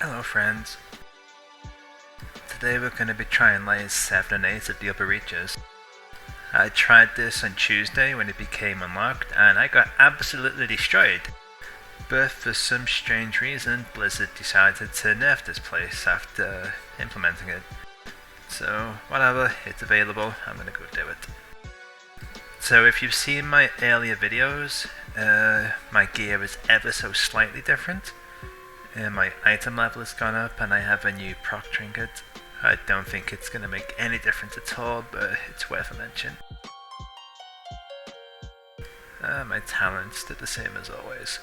Hello friends. Today we're going to be trying layers 7 and 8 of the Upper Reaches. I tried this on Tuesday when it became unlocked and I got absolutely destroyed. But for some strange reason Blizzard decided to nerf this place after implementing it. So whatever, it's available, I'm going to go do it. So if you've seen my earlier videos, my gear is ever so slightly different. My item level has gone up and I have a new proc trinket. I don't think it's going to make any difference at all, but it's worth a mention. My talents did the same as always.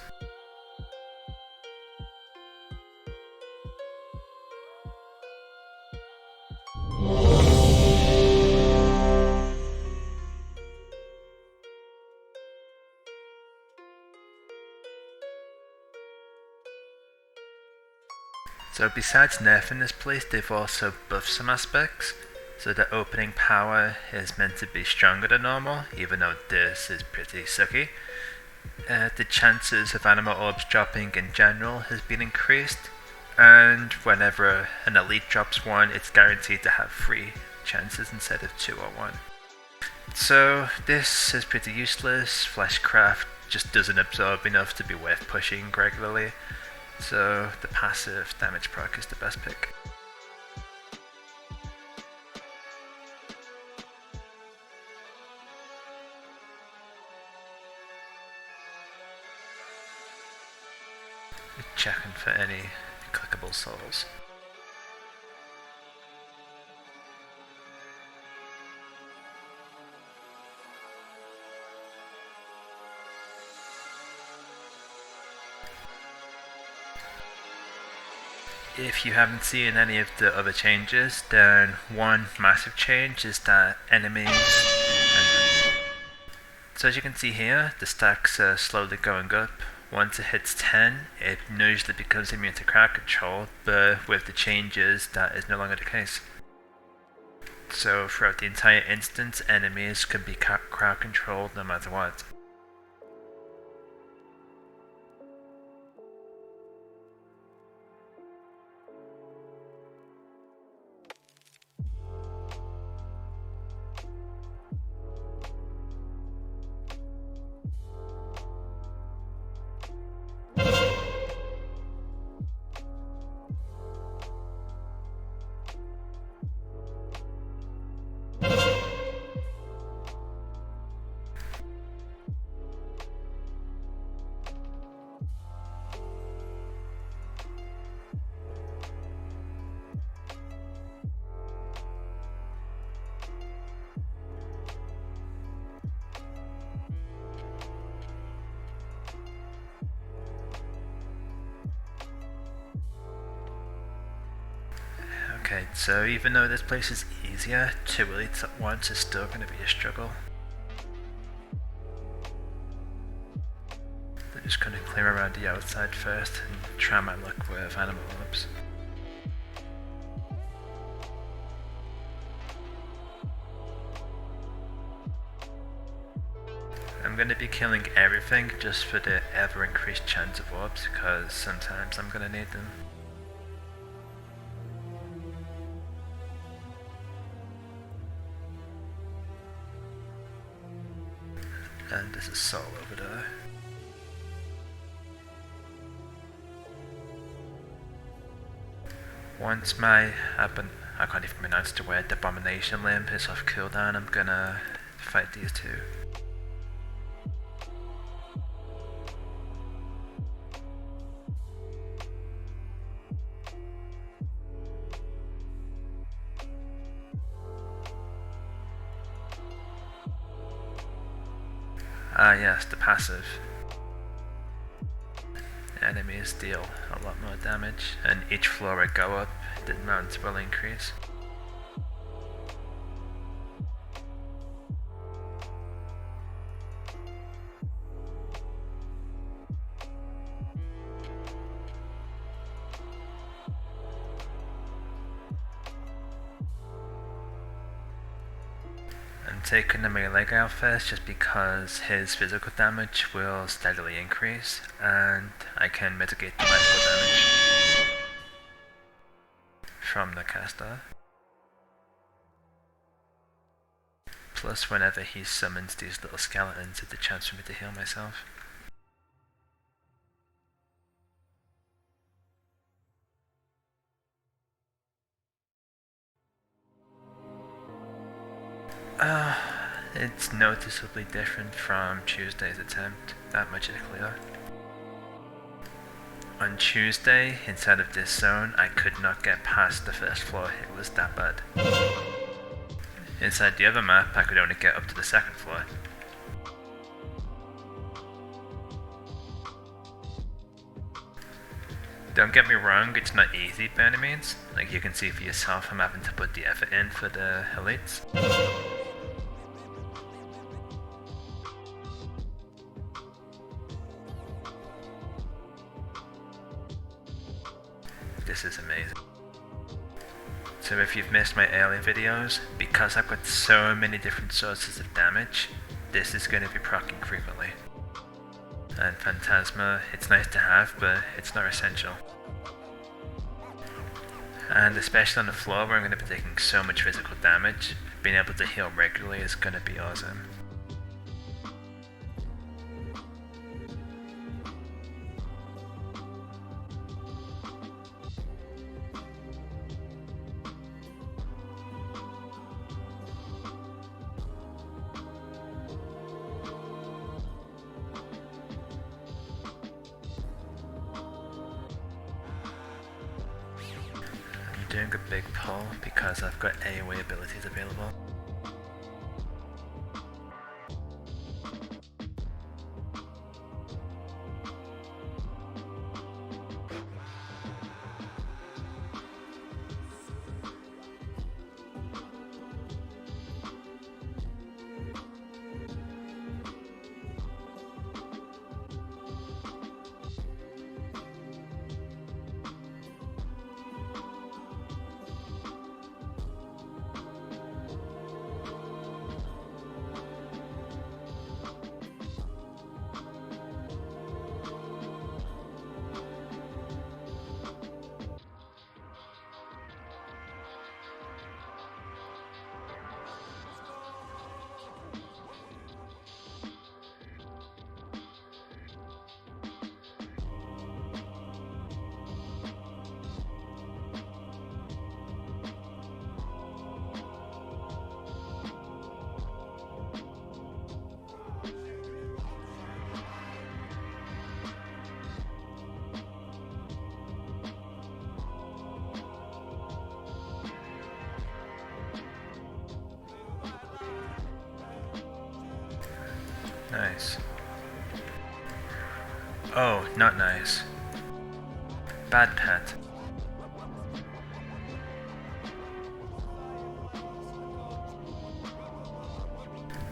So besides nerfing this place, they've also buffed some aspects. So the opening power is meant to be stronger than normal, even though this is pretty sucky. The chances of anima orbs dropping in general has been increased, and whenever an elite drops one, it's guaranteed to have 3 chances instead of 2 or 1. So this is pretty useless. Fleshcraft just doesn't absorb enough to be worth pushing regularly. So the passive damage proc is the best pick. Checking for any clickable souls. If you haven't seen any of the other changes, then one massive change is that enemies... So as you can see here, the stacks are slowly going up. Once it hits 10, it usually becomes immune to crowd control, but with the changes, that is no longer the case. So throughout the entire instance, enemies can be crowd controlled no matter what. Okay, so even though this place is easier, 2 elites at once is still going to be a struggle. I'm just going to clear around the outside first and try my luck with anima orbs. I'm going to be killing everything just for the ever increased chance of orbs, because sometimes I'm going to need them. And there's a soul over there. Once my I can't even pronounce the word, the abomination limb is off cooldown, I'm gonna fight these two. Ah yes, the passive. Enemies deal a lot more damage, and each floor I go up, the amount will increase. I'm taking the melee guy out first just because his physical damage will steadily increase and I can mitigate the magical damage. from the caster. Plus, whenever he summons these little skeletons, it's a chance for me to heal myself. It's noticeably different from Tuesday's attempt, that much is clear. On Tuesday, inside of this zone, I could not get past the first floor, it was that bad. Inside the other map, I could only get up to the second floor. Don't get me wrong, it's not easy by any means. Like you can see for yourself, I'm having to put the effort in for the elites. This is amazing. So if you've missed my earlier videos, because I've got so many different sources of damage, this is going to be proccing frequently. And Phantasma, it's nice to have, but it's not essential. And especially on the floor where I'm going to be taking so much physical damage, being able to heal regularly is going to be awesome. Doing a big pull because I've got AoE abilities available. Nice. Oh, not nice. Bad pet.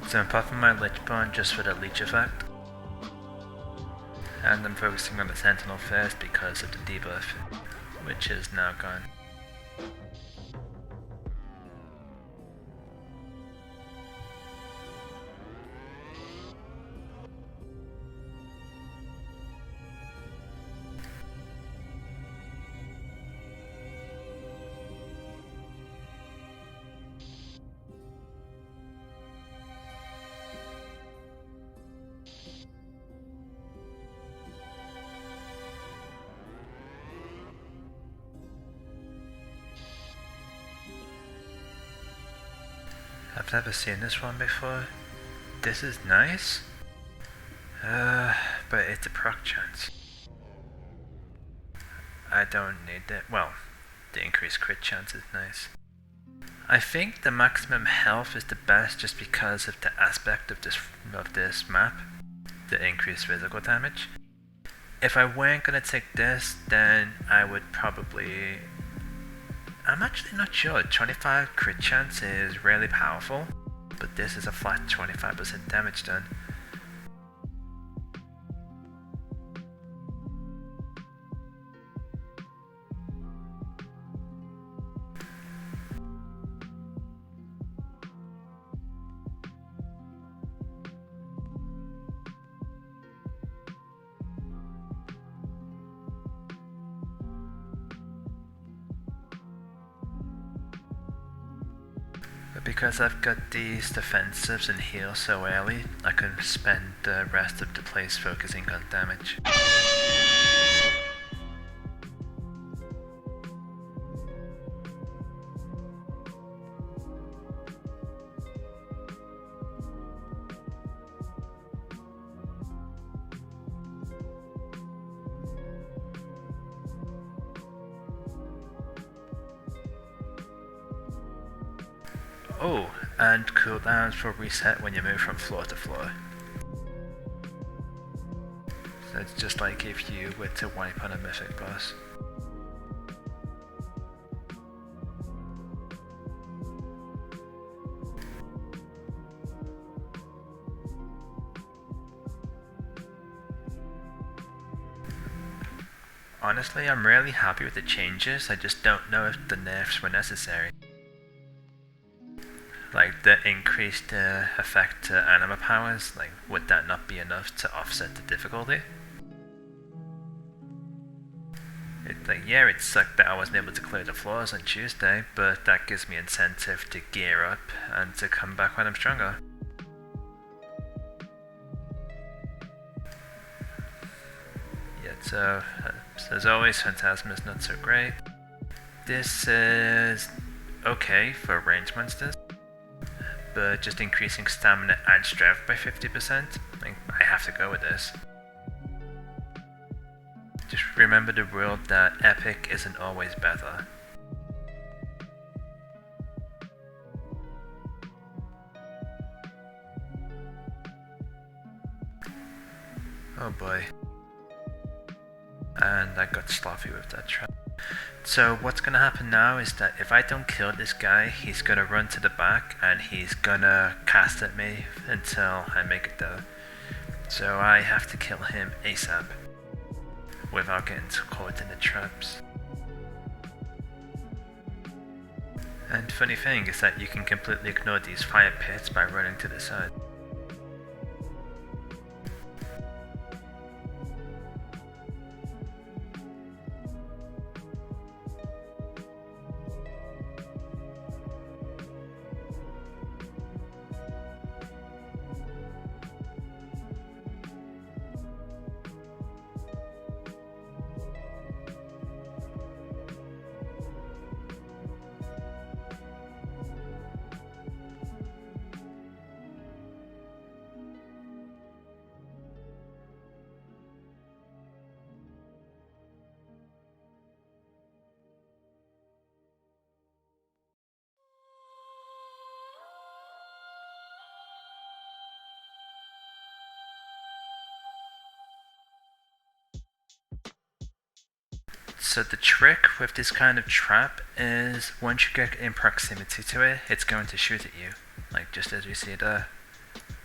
So I'm popping my Lich Bone just for the leech effect. And I'm focusing on the Sentinel first because of the debuff, which is now gone. I've never seen this one before. This is nice. But it's a proc chance. I don't need it. Well, the increased crit chance is nice. I think the maximum health is the best just because of the aspect of this map, the increased physical damage. If I weren't gonna take this, then I would probably... I'm actually not sure. 25 crit chance is really powerful, but this is a flat 25% damage done. Because I've got these defensives and heals so early, I can spend the rest of the place focusing on damage. Oh, and cooldowns will reset when you move from floor to floor. So it's just like if you were to wipe on a mythic boss. Honestly, I'm really happy with the changes, I just don't know if the nerfs were necessary. Like the increased effect to anima powers, like would that not be enough to offset the difficulty? It's like, yeah, it sucked that I wasn't able to clear the floors on Tuesday, but that gives me incentive to gear up and to come back when I'm stronger. Yeah, so as always, Phantasma is not so great. This is okay for ranged monsters, but just increasing stamina and strength by 50%, I have to go with this. Just remember the rule that epic isn't always better. Oh boy. And I got sloppy with that trap. So what's gonna happen now is that if I don't kill this guy, he's gonna run to the back and he's gonna cast at me until I make it there. So I have to kill him ASAP without getting caught in the traps. And funny thing is that you can completely ignore these fire pits by running to the side. So the trick with this kind of trap is once you get in proximity to it, it's going to shoot at you, like just as we see there.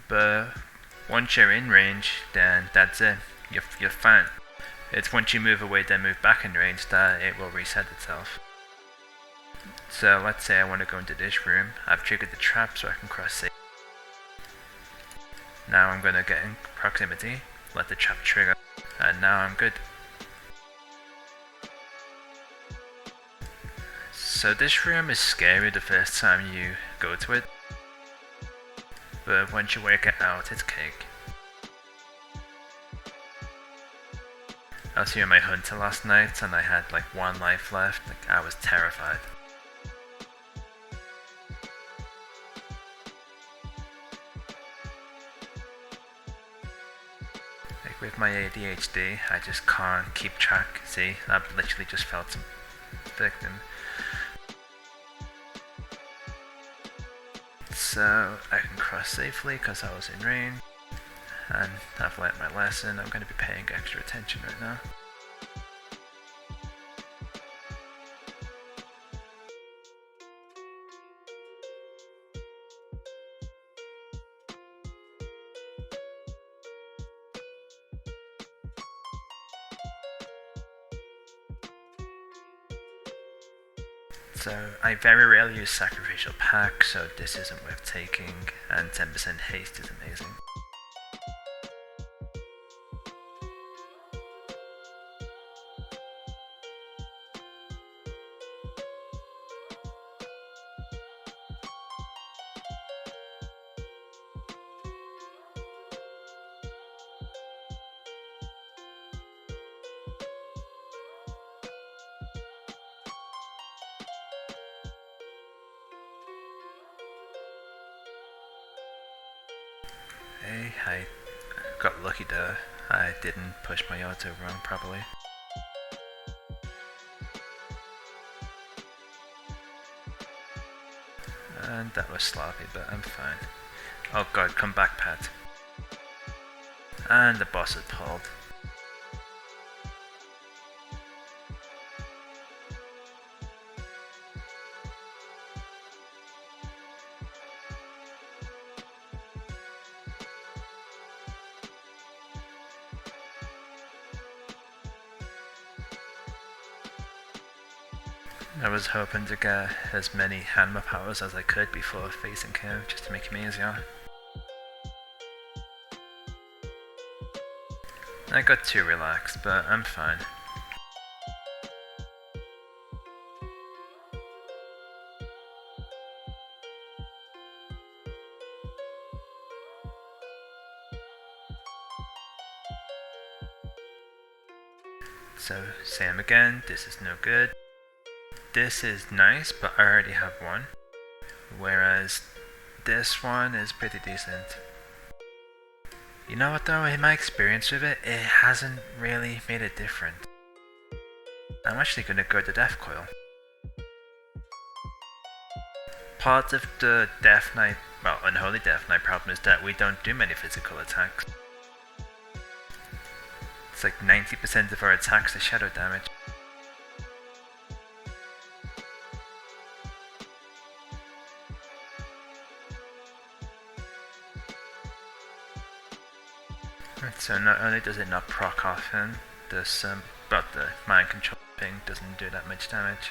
But once you're in range, then that's it, you're fine. It's once you move away then move back in range that it will reset itself. So let's say I want to go into this room, I've triggered the trap so I can cross safe. Now I'm going to get in proximity, let the trap trigger, and now I'm good. So this room is scary the first time you go to it, but once you work it out, it's cake. I was here in my hunter last night and I had like 1 life left, I was terrified. Like with my ADHD, I just can't keep track. See, I literally just felt some victim. So I can cross safely because I was in range, and I've learnt my lesson. I'm going to be paying extra attention right now. So I very rarely use sacrificial pack, so this isn't worth taking, and 10% haste is amazing. Okay, I got lucky there. I didn't push my auto wrong properly. And that was sloppy, but I'm fine. Oh god, come back, Pat. And the boss had pulled. I was hoping to get as many anima powers as I could before facing him, just to make him easier. I got too relaxed, but I'm fine. So, same again, this is no good. This is nice, but I already have one. Whereas this one is pretty decent. You know what though, in my experience with it, it hasn't really made a difference. I'm actually gonna go to Death Coil. Part of the Death Knight, well, Unholy Death Knight problem is that we don't do many physical attacks. It's like 90% of our attacks are shadow damage. So not only does it not proc off him, but the mind control thing doesn't do that much damage.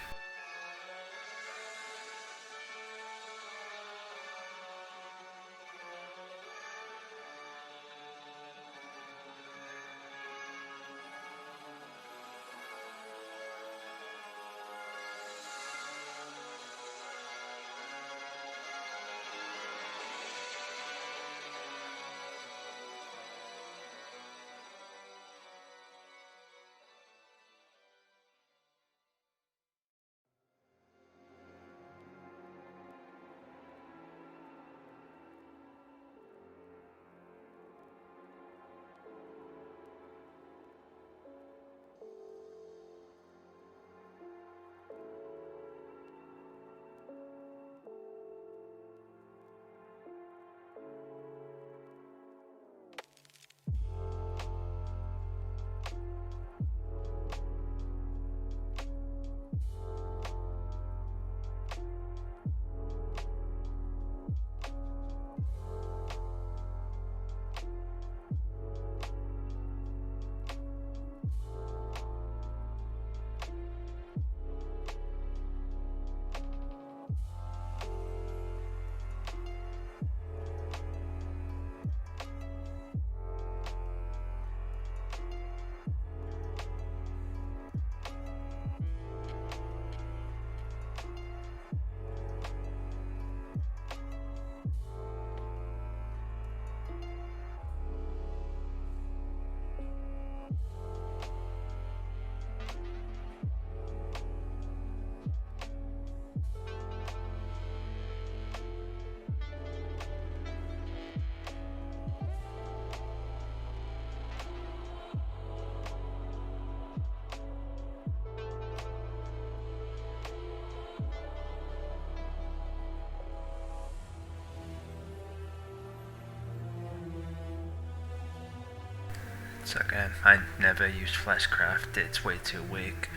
So again, I never used Fleshcraft, it's way too weak.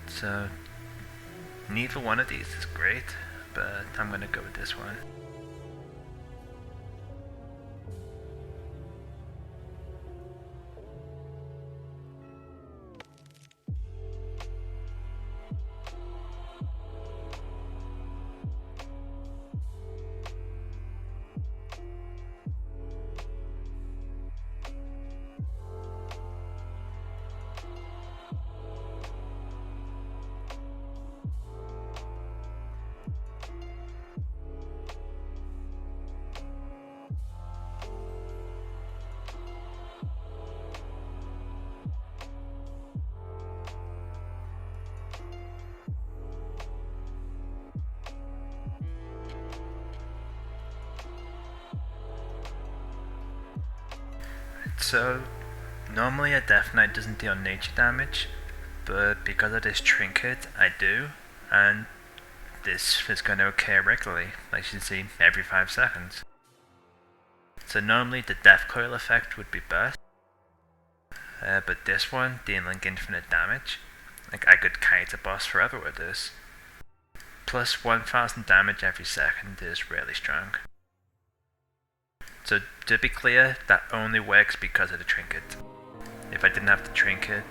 So neither one of these is great, but I'm gonna go with this one. So, normally a Death Knight doesn't deal nature damage, but because of this trinket, I do, and this is going to occur regularly, like you can see, every 5 seconds. So normally the Death Coil effect would be best, but this one, dealing infinite damage, like I could kite a boss forever with this. Plus 1000 damage every second is really strong. So to be clear, that only works because of the trinket. If I didn't have the trinket,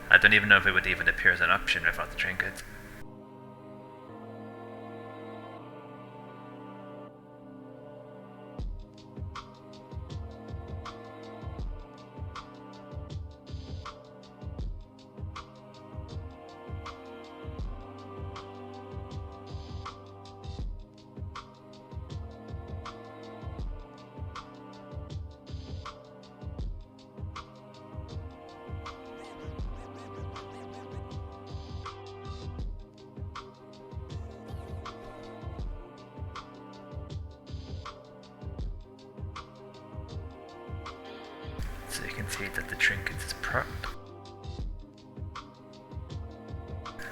I don't even know if it would even appear as an option without the trinket. So you can see that the trinket is propped.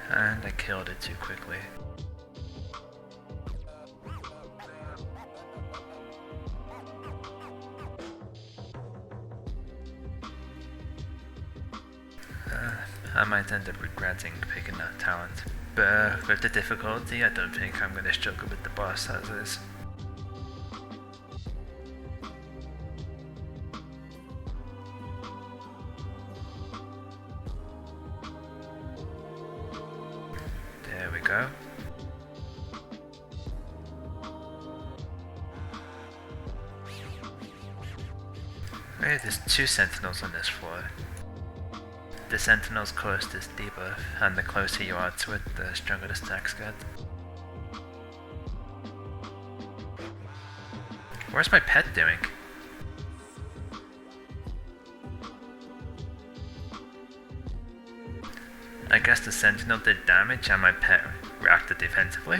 And I killed it too quickly. I might end up regretting picking that talent. But with the difficulty, I don't think I'm going to struggle with the boss as is. There we go. Okay, there's 2 sentinels on this floor. The sentinels cause this debuff, and the closer you are to it, the stronger the stacks get. Where's my pet doing? I guess the sentinel did damage and my pet reacted defensively.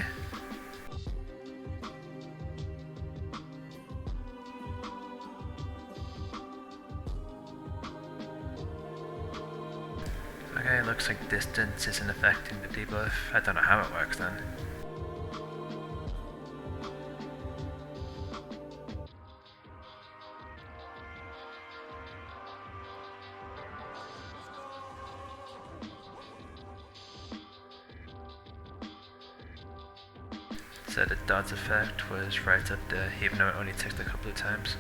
Okay, looks like distance isn't affecting the debuff. I don't know how it works then. So the dodge effect was right up there, even though it only ticked a couple of times.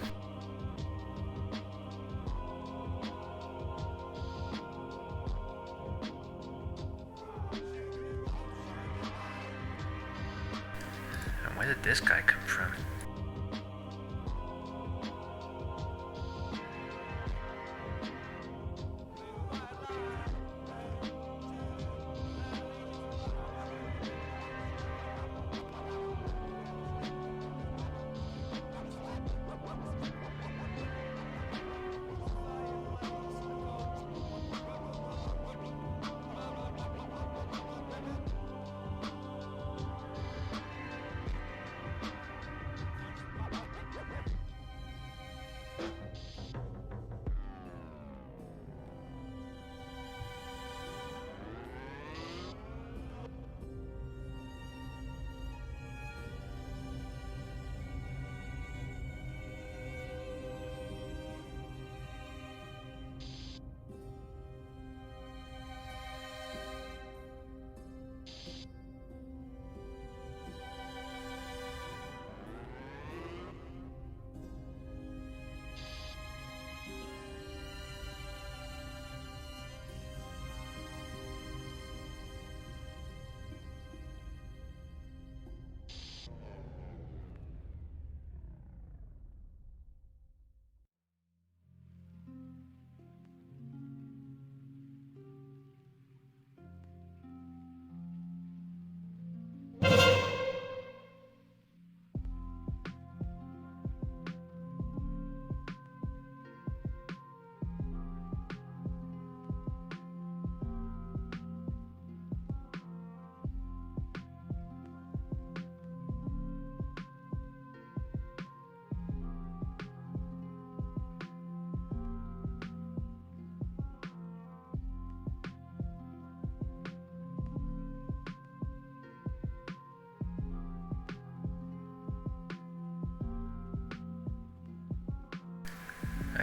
And where did this guy come from?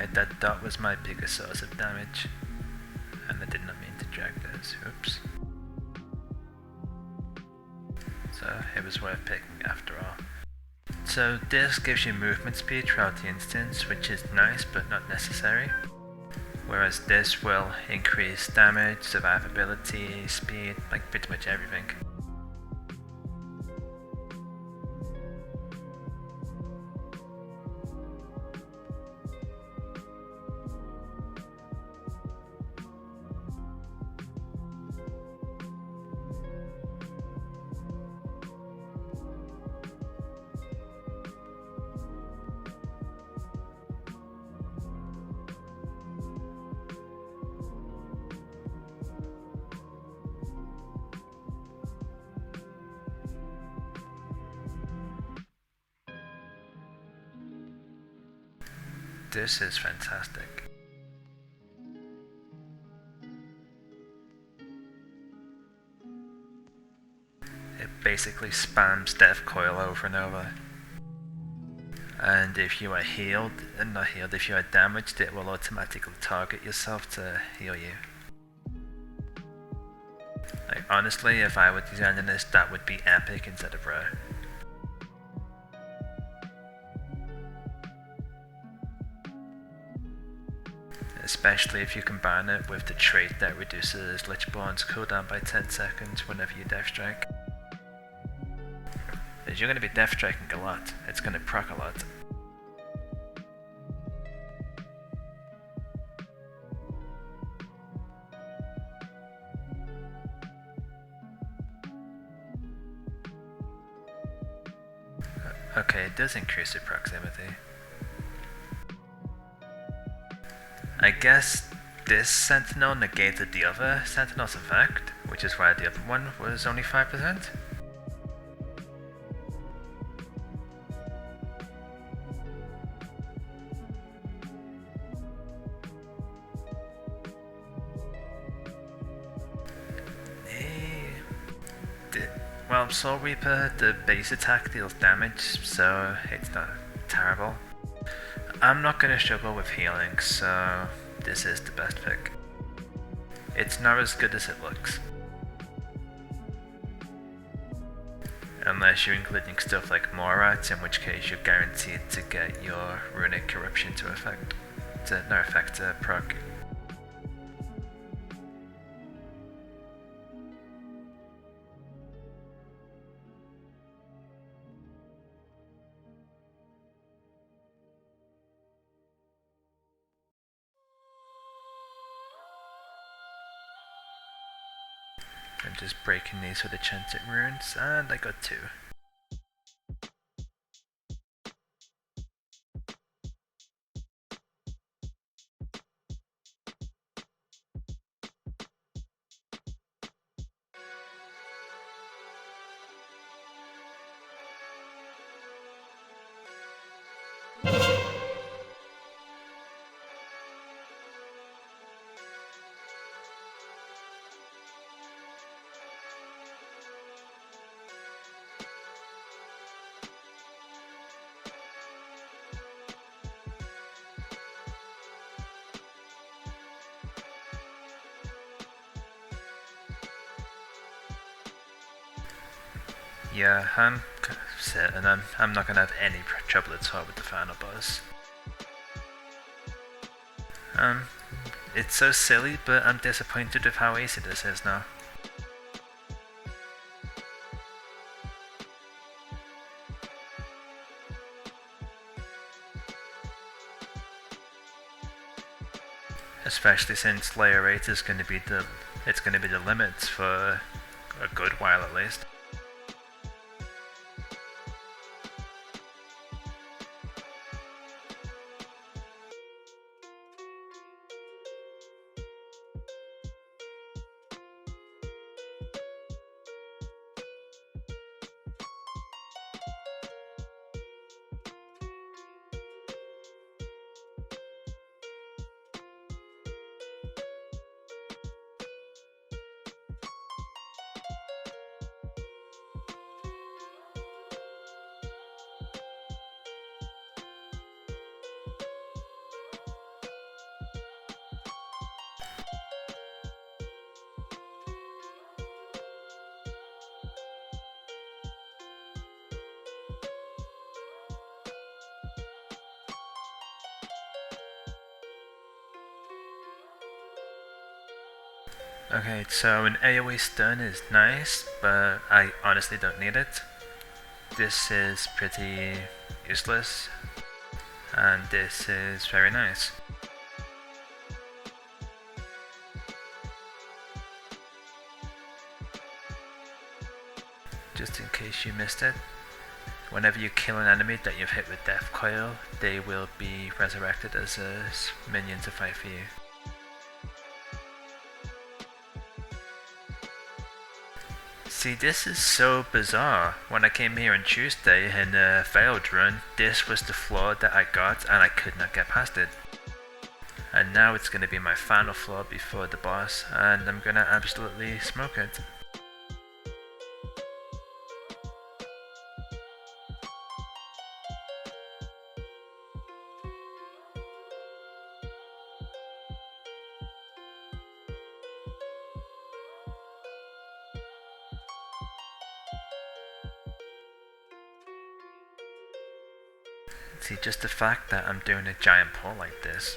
Right, that dot was my biggest source of damage. And I did not mean to drag this, oops. So it was worth picking after all. So this gives you movement speed throughout the instance, which is nice but not necessary. Whereas this will increase damage, survivability, speed, like pretty much everything. This is fantastic. It basically spams Death Coil over and over. And if you are healed, and not healed, if you are damaged, it will automatically target yourself to heal you. Like, honestly, if I were designing this, that would be epic instead of rare. Especially if you combine it with the trait that reduces Lichborn's cooldown by 10 seconds whenever you death strike. As you're going to be death striking a lot, it's going to proc a lot. Okay, it does increase your proximity. I guess this Sentinel negated the other Sentinel's effect, which is why the other one was only 5%. Well, Soul Reaper, the base attack deals damage, so it's not terrible. I'm not going to struggle with healing, so this is the best pick. It's not as good as it looks. Unless you're including stuff like Morats, in which case you're guaranteed to get your Runic Corruption to proc. I'm just breaking these with the Enchanted Runes, and I got 2. Yeah, I'm certain I'm not gonna have any trouble at all with the final boss. It's so silly, but I'm disappointed with how easy this is now. Especially since layer 8 is going to be the limits for a good while at least. Okay, so an AoE stun is nice, but I honestly don't need it. This is pretty useless, and this is very nice. Just in case you missed it, whenever you kill an enemy that you've hit with Death Coil, they will be resurrected as a minion to fight for you. See, this is so bizarre. When I came here on Tuesday in a failed run, this was the floor that I got and I could not get past it. And now it's going to be my final floor before the boss, and I'm going to absolutely smoke it. See, just the fact that I'm doing a giant pull like this.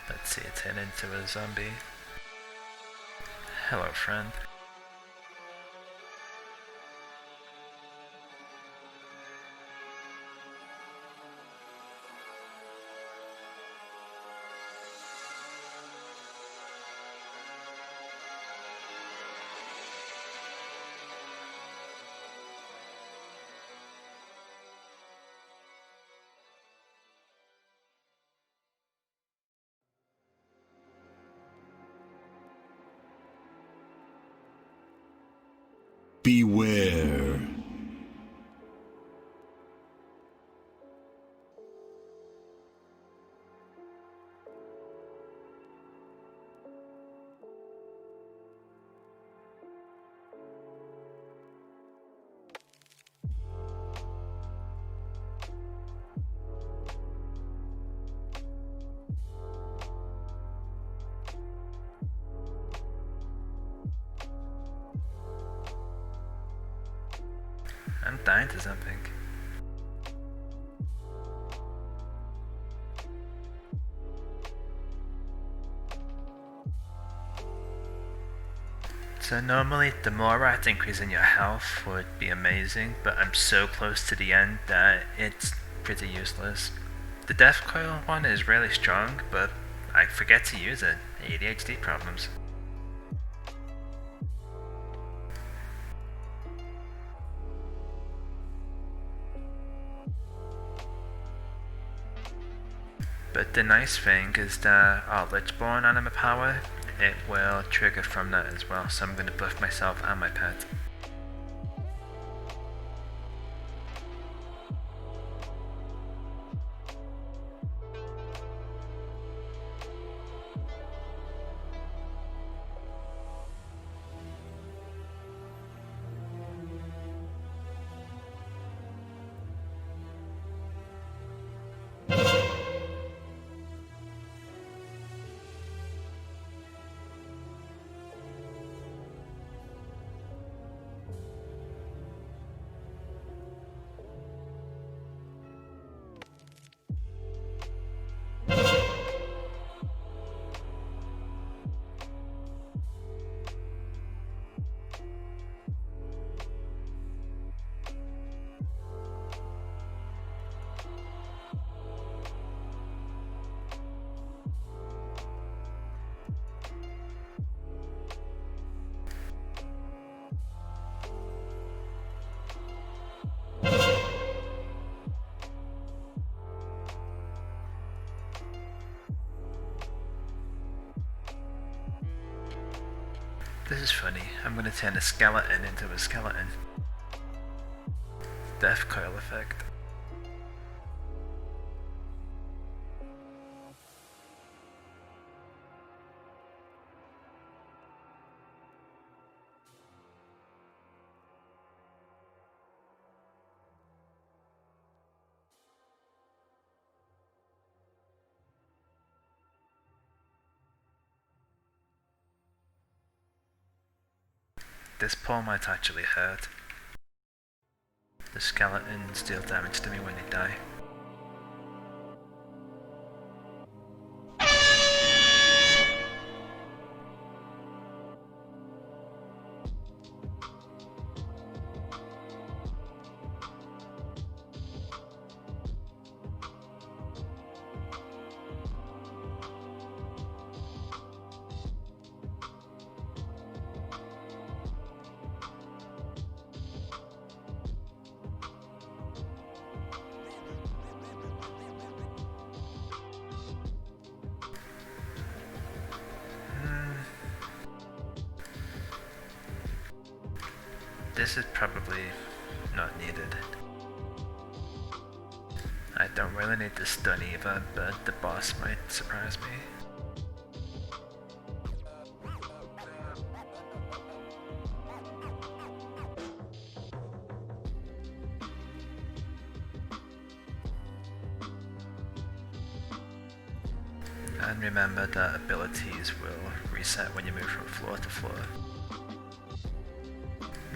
Let's see it turn into a zombie. Hello, friend. Beware. I'm dying to something. So normally the more rats increasing your health would be amazing, but I'm so close to the end that it's pretty useless. The Death Coil one is really strong, but I forget to use it. ADHD problems. But the nice thing is that our Lichborn anima power, it will trigger from that as well, so I'm going to buff myself and my pet. This is funny. I'm gonna turn a skeleton into a skeleton. Death coil effect. This pull might actually hurt. The skeletons deal damage to me when they die. This is probably not needed. I don't really need the stun either, but the boss might surprise me. And remember that abilities will reset when you move from floor to floor.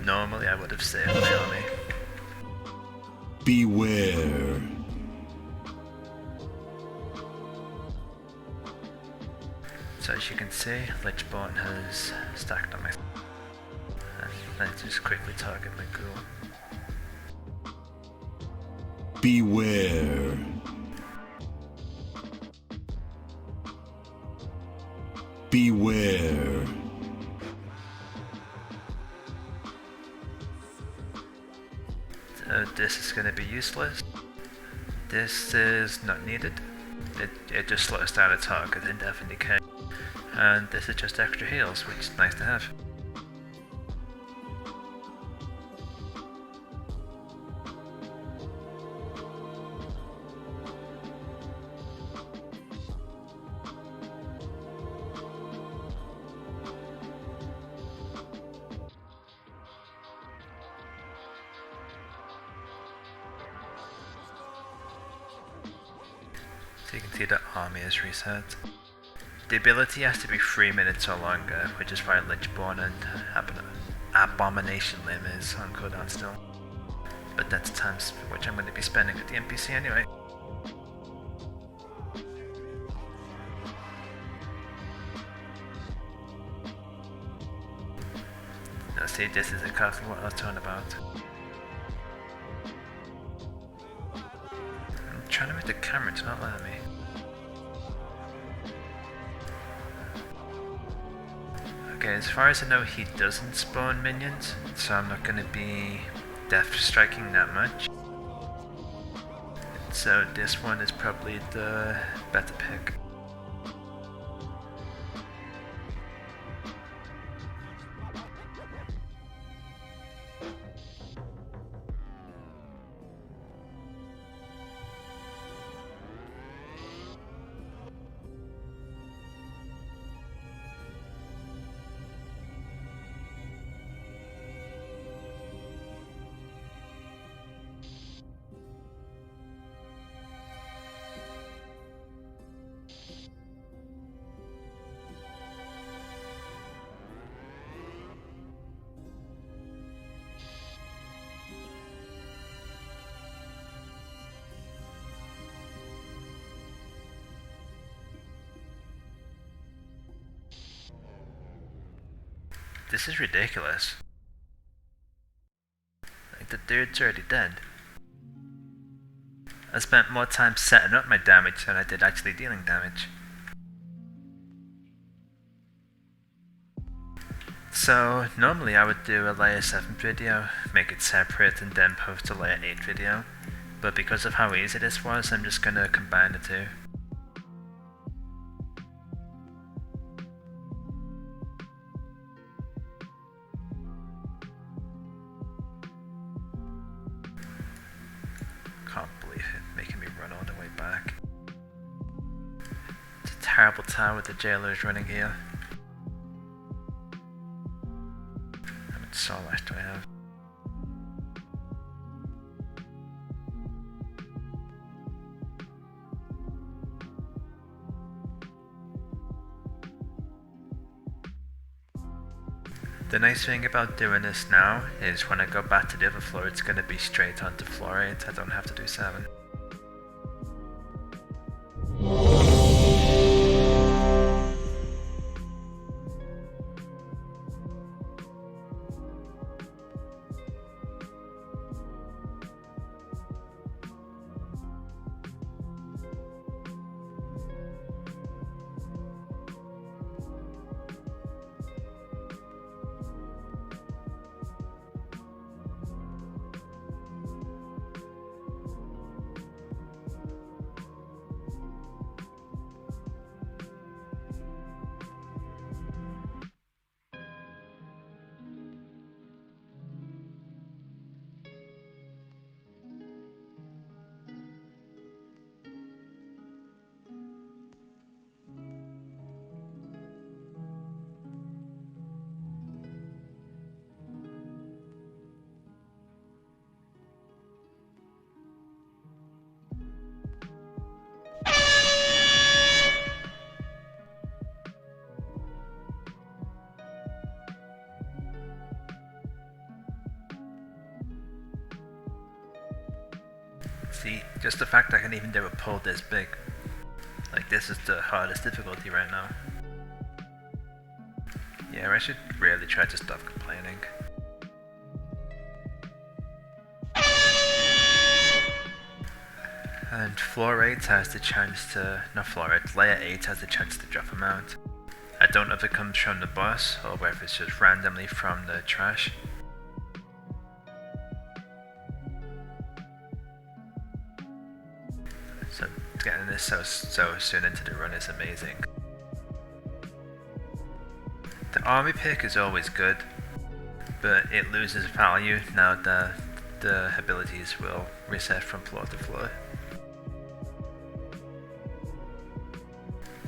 Normally I would have saved my army. Beware. So as you can see, Lichborn has stacked on my... Let's just quickly target my ghoul. Beware. Beware. This is going to be useless. This is not needed. It just slows down a target in death and decay. And this is just extra heals, which is nice to have. So you can see the army is reset. The ability has to be 3 minutes or longer, which is why Lichborn and Abomination Limb is on cooldown still. But that's time which I'm going to be spending at the NPC anyway. Now see, this is exactly what I was talking about. I'm trying to make the camera to not let me. Okay, as far as I know, he doesn't spawn minions, so I'm not going to be death striking that much. So this one is probably the better pick. This is ridiculous. Like, the dude's already dead. I spent more time setting up my damage than I did actually dealing damage. So, normally I would do a layer 7 video, make it separate and then post a layer 8 video. But because of how easy this was, I'm just gonna combine the two. Can't believe it, making me run all the way back. It's a terrible time with the jailers running here. How much soul ash do I have? The nice thing about doing this now is when I go back to the other floor, it's going to be straight onto floor 8. I don't have to do 7. See, just the fact I can even do a pull this big. Like, this is the hardest difficulty right now. Yeah, I should really try to stop complaining. And floor 8 has the chance to, not floor 8, layer 8 has the chance to drop a mount. I don't know if it comes from the boss or whether it's just randomly from the trash. So getting this so soon into the run is amazing. The army pick is always good, but it loses value now that the abilities will reset from floor to floor.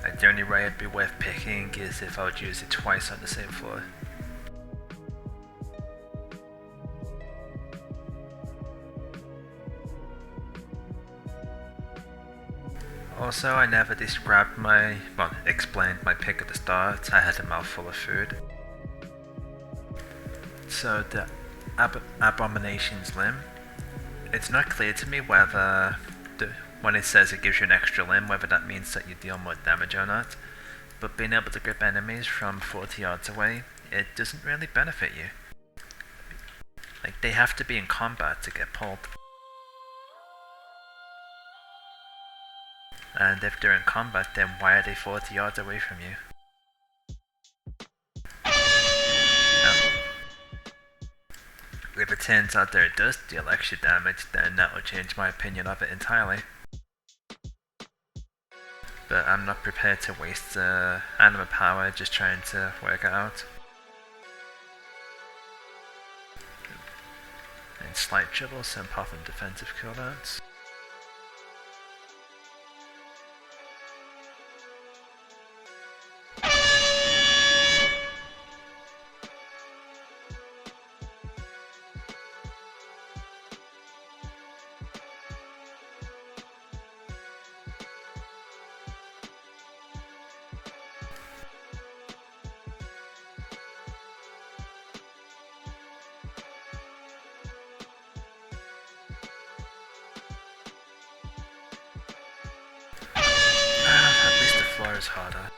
Like, the only way it'd be worth picking is if I would use it twice on the same floor. Also, I never described explained my pick at the start. I had a mouthful of food. So the Abomination's Limb, it's not clear to me whether, when it says it gives you an extra limb, whether that means that you deal more damage or not. But being able to grip enemies from 40 yards away, it doesn't really benefit you. Like, they have to be in combat to get pulled. And if they're in combat, then why are they 40 yards away from you? If it turns out that it does deal extra damage, then that will change my opinion of it entirely. But I'm not prepared to waste anima power just trying to work it out. And slight trouble, some pop and defensive cooldowns. Is harder.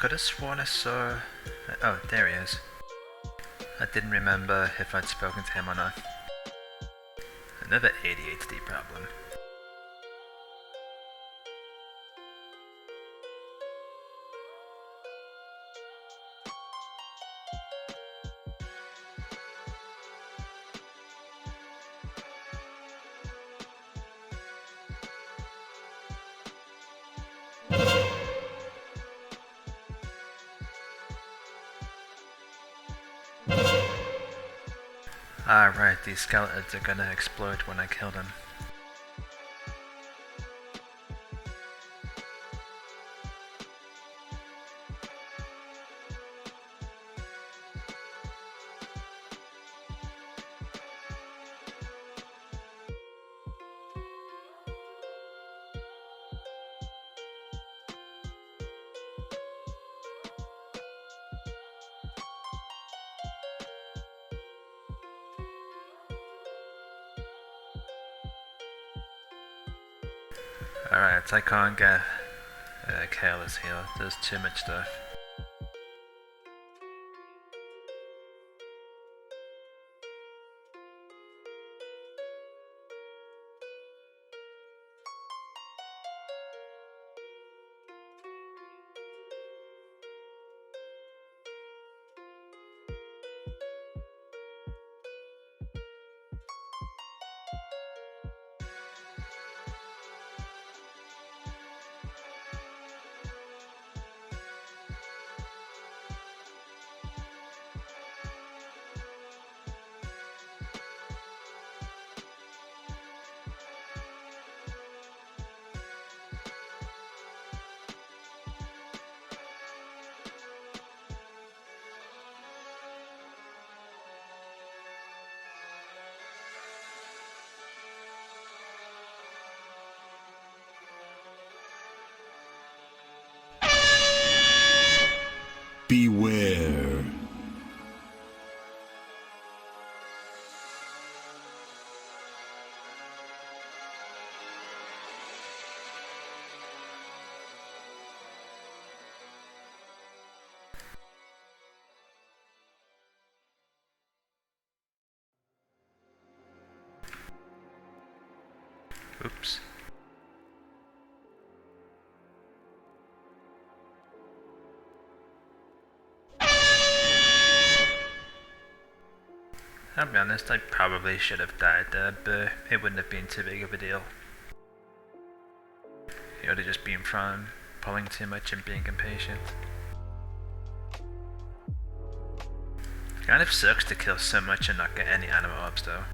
could have sworn I saw... Oh, there he is. I didn't remember if I'd spoken to him or not. Another ADHD problem. Ah, right, these skeletons are gonna explode when I kill them. Alright, I can't get careless here. There's too much stuff. Beware. Oops. I'll be honest, I probably should have died there, but it wouldn't have been too big of a deal. It would have just been from pulling too much and being impatient. Kind of sucks to kill so much and not get any anima orbs though.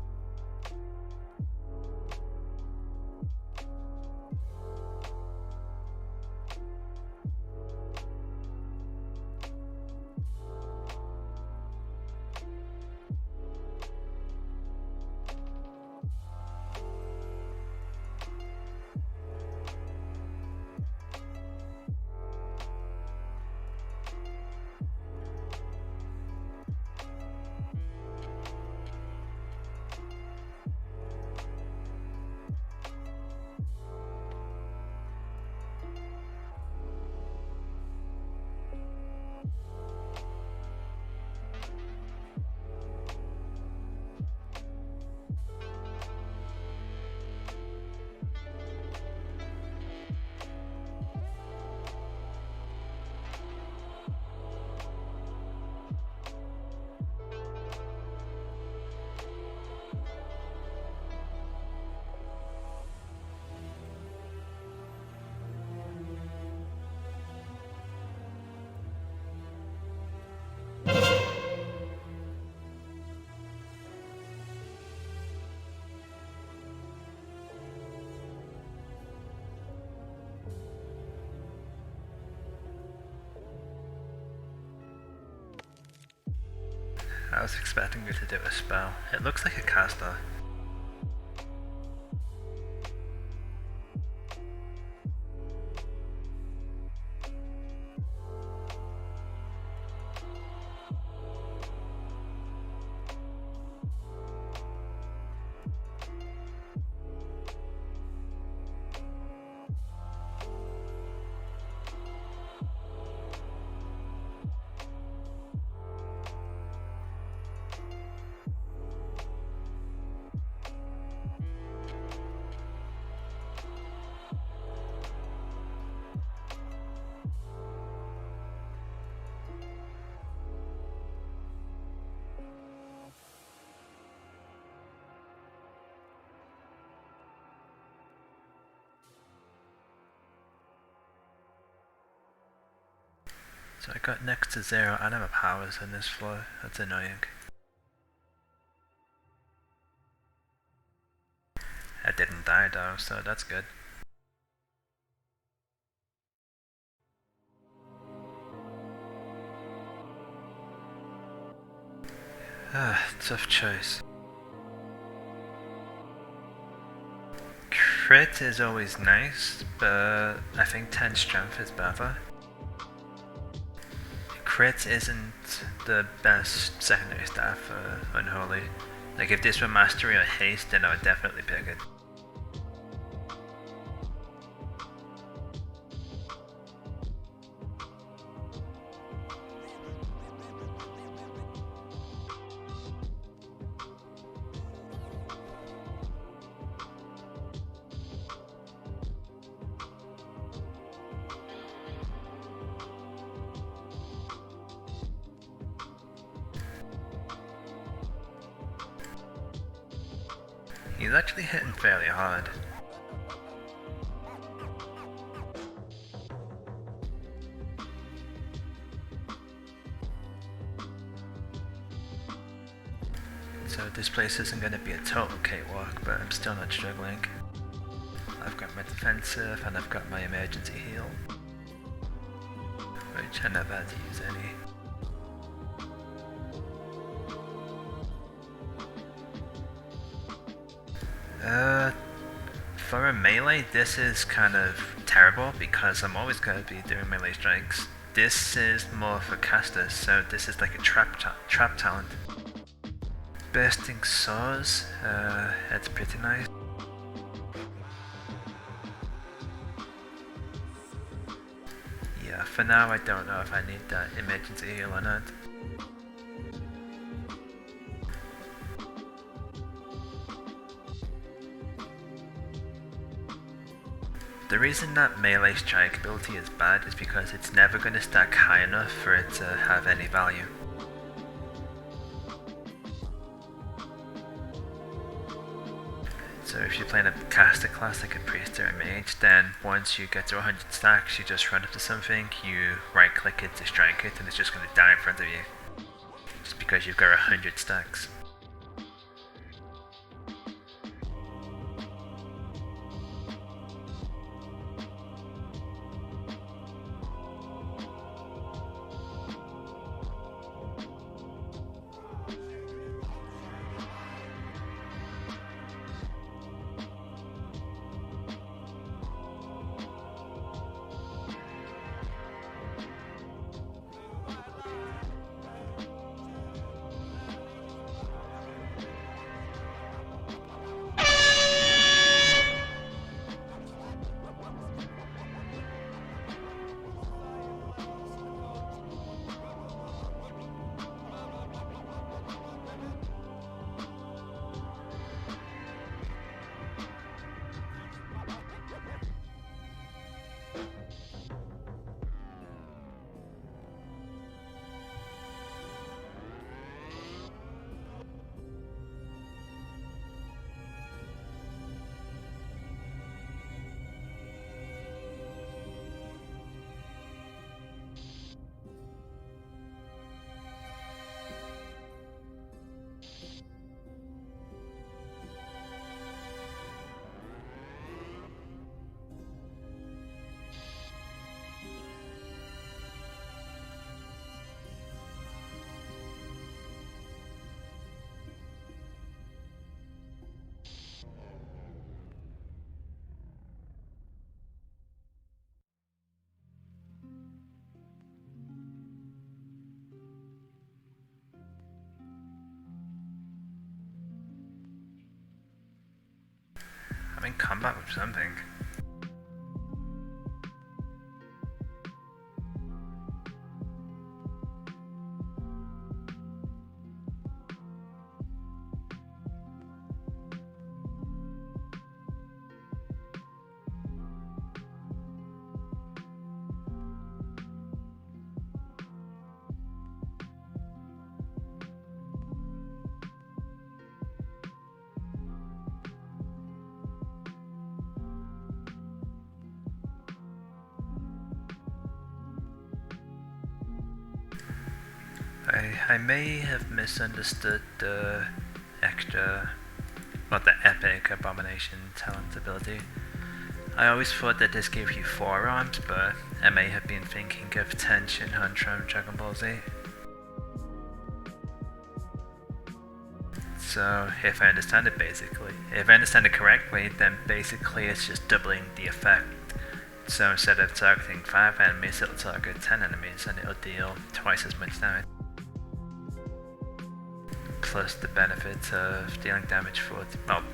I was expecting her to do a spell. It looks like a caster. So I got next to 0 anima powers on this floor. That's annoying. I didn't die though, so that's good. Tough choice. Crit is always nice, but I think 10 strength is better. Crit isn't the best secondary stat for Unholy. Like if this were mastery or haste, then I would definitely pick it. He's actually hitting fairly hard. So this place isn't going to be a total cakewalk, but I'm still not struggling. I've got my defensive and I've got my emergency heal, which I never had to use any. For a melee, this is kind of terrible because I'm always going to be doing melee strikes. This is more for casters, so this is like a trap talent. Bursting Saws, that's pretty nice. Yeah, for now I don't know if I need that emergency heal or not. The reason that melee strike ability is bad is because it's never going to stack high enough for it to have any value. So if you're playing a caster class like a priest or a mage, then once you get to 100 stacks, you just run up to something, you right click it to strike it, and it's just going to die in front of you. Just because you've got 100 stacks. I'm in combat with something. I may have misunderstood the the epic abomination talent ability. I always thought that this gave you 4 arms, but I may have been thinking of Tenshin Hunter from Dragon Ball Z. So, if I understand it correctly, then basically it's just doubling the effect. So instead of targeting 5 enemies, it'll target 10 enemies and it'll deal twice as much damage. Plus the benefit of dealing damage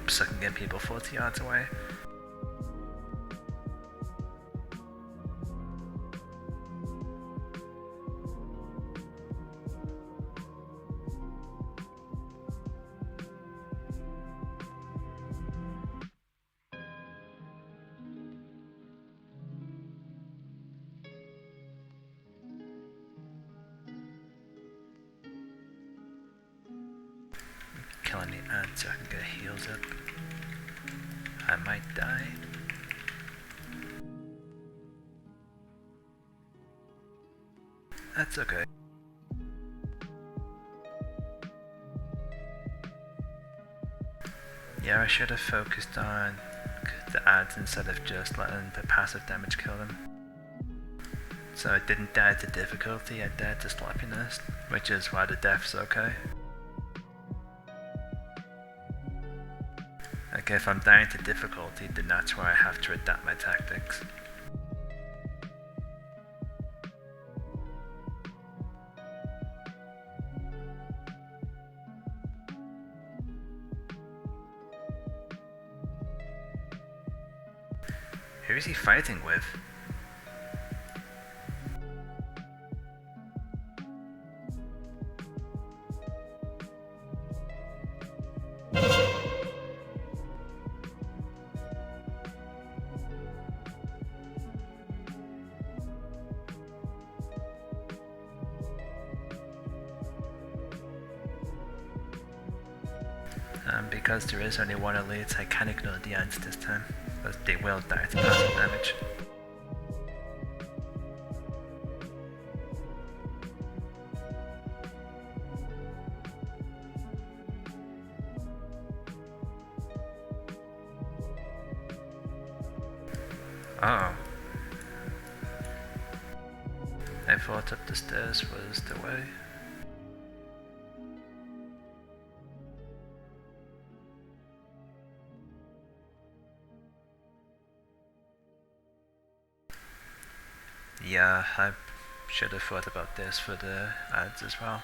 sucking in people 40 yards away. Killing the ants so I can get heals up. I might die. That's okay. Yeah, I should have focused on the ads instead of just letting the passive damage kill them. So I didn't die to difficulty, I died to sloppiness, which is why the death's okay. Like if I'm dying to difficulty, then that's where I have to adapt my tactics. Who is he fighting with? Because there is only one elite, I can ignore the ants this time, but they will die to passive damage. Oh. I thought up the stairs was the way. Yeah, I should have thought about this for the ads as well.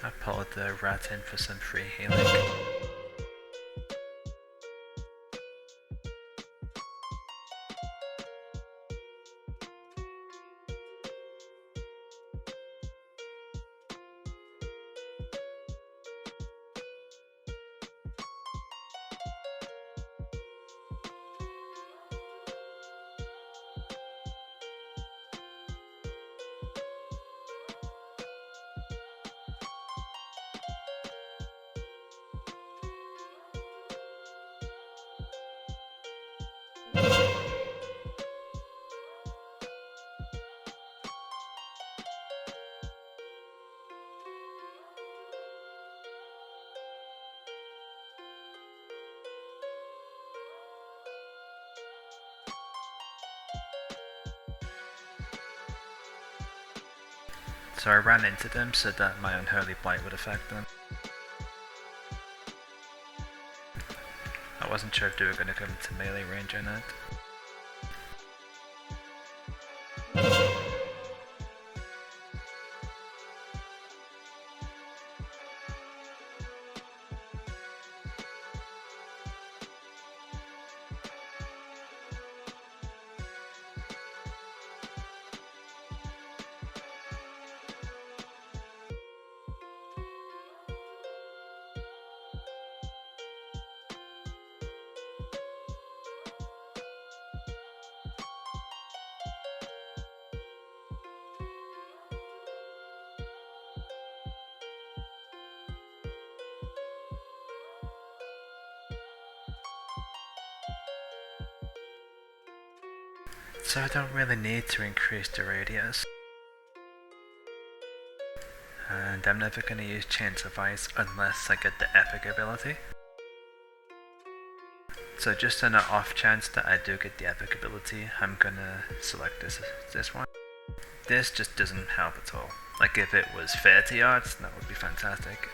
I pulled the rat in for some free healing. So I ran into them so that my Unholy Blight would affect them. I wasn't sure if they were going to come to melee range or not. So I don't really need to increase the radius. And I'm never going to use Chains of Ice unless I get the epic ability. So just on an off chance that I do get the epic ability, I'm gonna select this one. This just doesn't help at all. Like if it was 30 yards, that would be fantastic.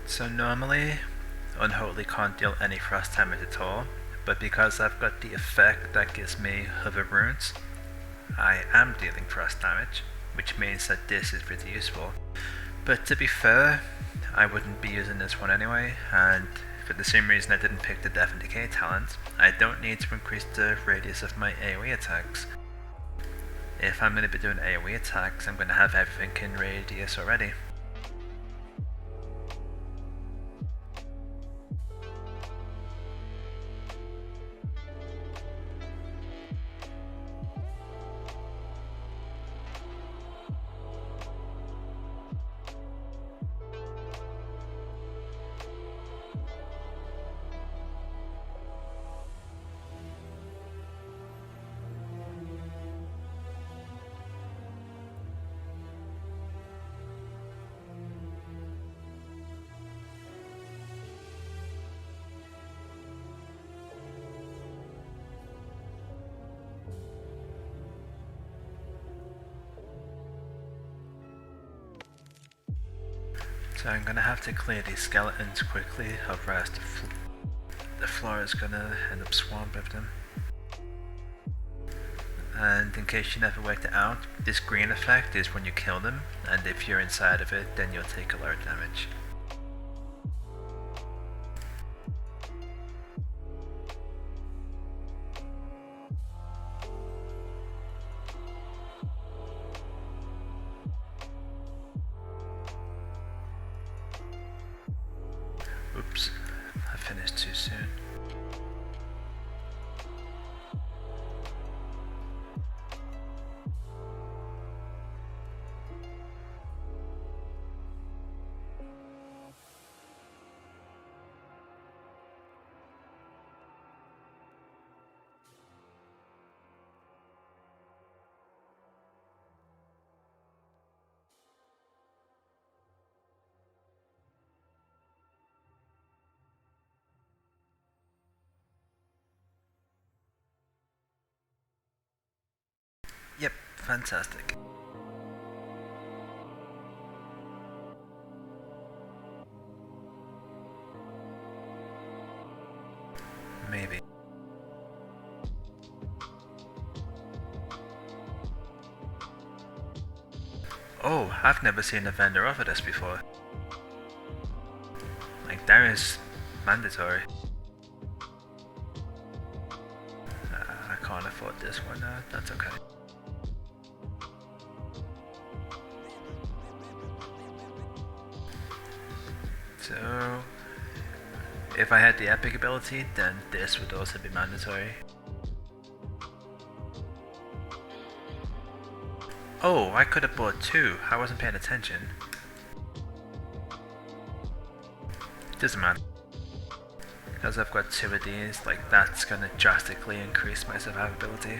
So normally, Unholy can't deal any frost damage at all, but because I've got the effect that gives me hover runes, I am dealing frost damage, which means that this is pretty useful. But to be fair, I wouldn't be using this one anyway, and for the same reason I didn't pick the Death and Decay talent, I don't need to increase the radius of my AoE attacks. If I'm going to be doing AoE attacks, I'm going to have everything in radius already. So I'm gonna have to clear these skeletons quickly, otherwise the floor is gonna end up swamped with them. And in case you never worked it out, this green effect is when you kill them, and if you're inside of it, then you'll take a lot of damage. Oops, I finished too soon. Yep, fantastic. Maybe. Oh, I've never seen a vendor offer this before. Like, that is mandatory. I can't afford this one, that's okay. So, if I had the epic ability, then this would also be mandatory. Oh, I could have bought two. I wasn't paying attention. Doesn't matter. Because I've got two of these, like, that's gonna drastically increase my survivability.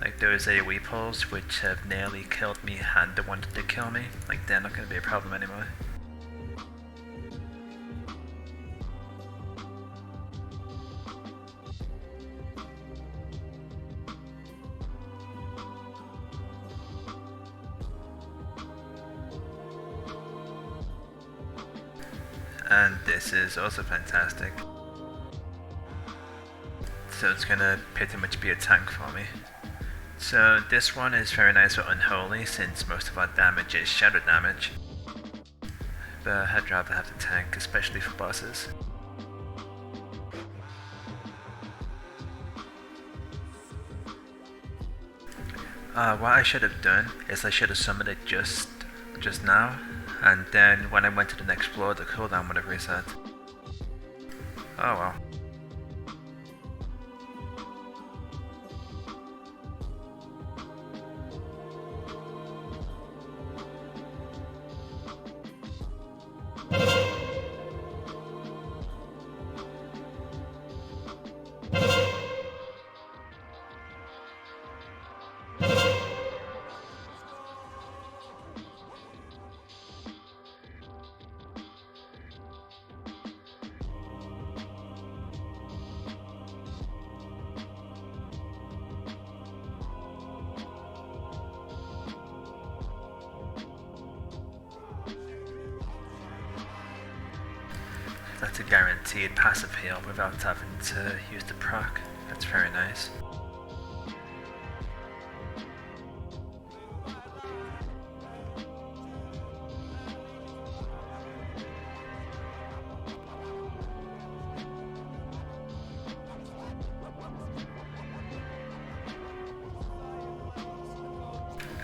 Like, those AoE pulls which have nearly killed me and the ones that did kill me, like, they're not gonna be a problem anymore. And this is also fantastic. So it's gonna pretty much be a tank for me. So this one is very nice for Unholy since most of our damage is shadow damage. But I'd rather have the tank, especially for bosses. What I should have done is I should have summoned it just now, and then when I went to the next floor the cooldown would have reset. Oh well. That's a guaranteed passive heal without having to use the proc. That's very nice.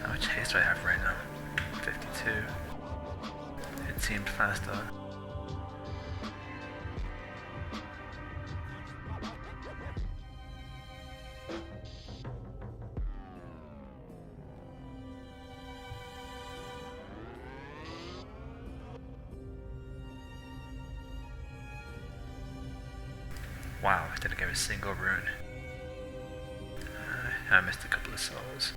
How much haste do I have right now? 52. It seemed faster. Wow, I didn't get a single rune. I missed a couple of souls.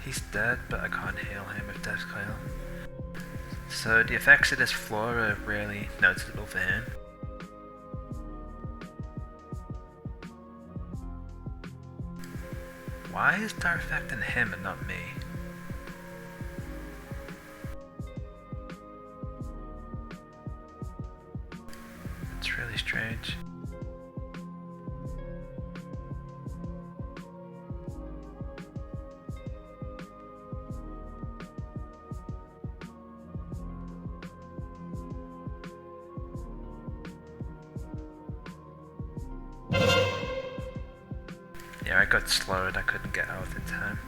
He's dead, but I can't heal him with Death Coil. So the effects of this floor are really noticeable for him. Why is that affecting him and not me? It's really strange. Yeah, I got slowed, I couldn't get out in time.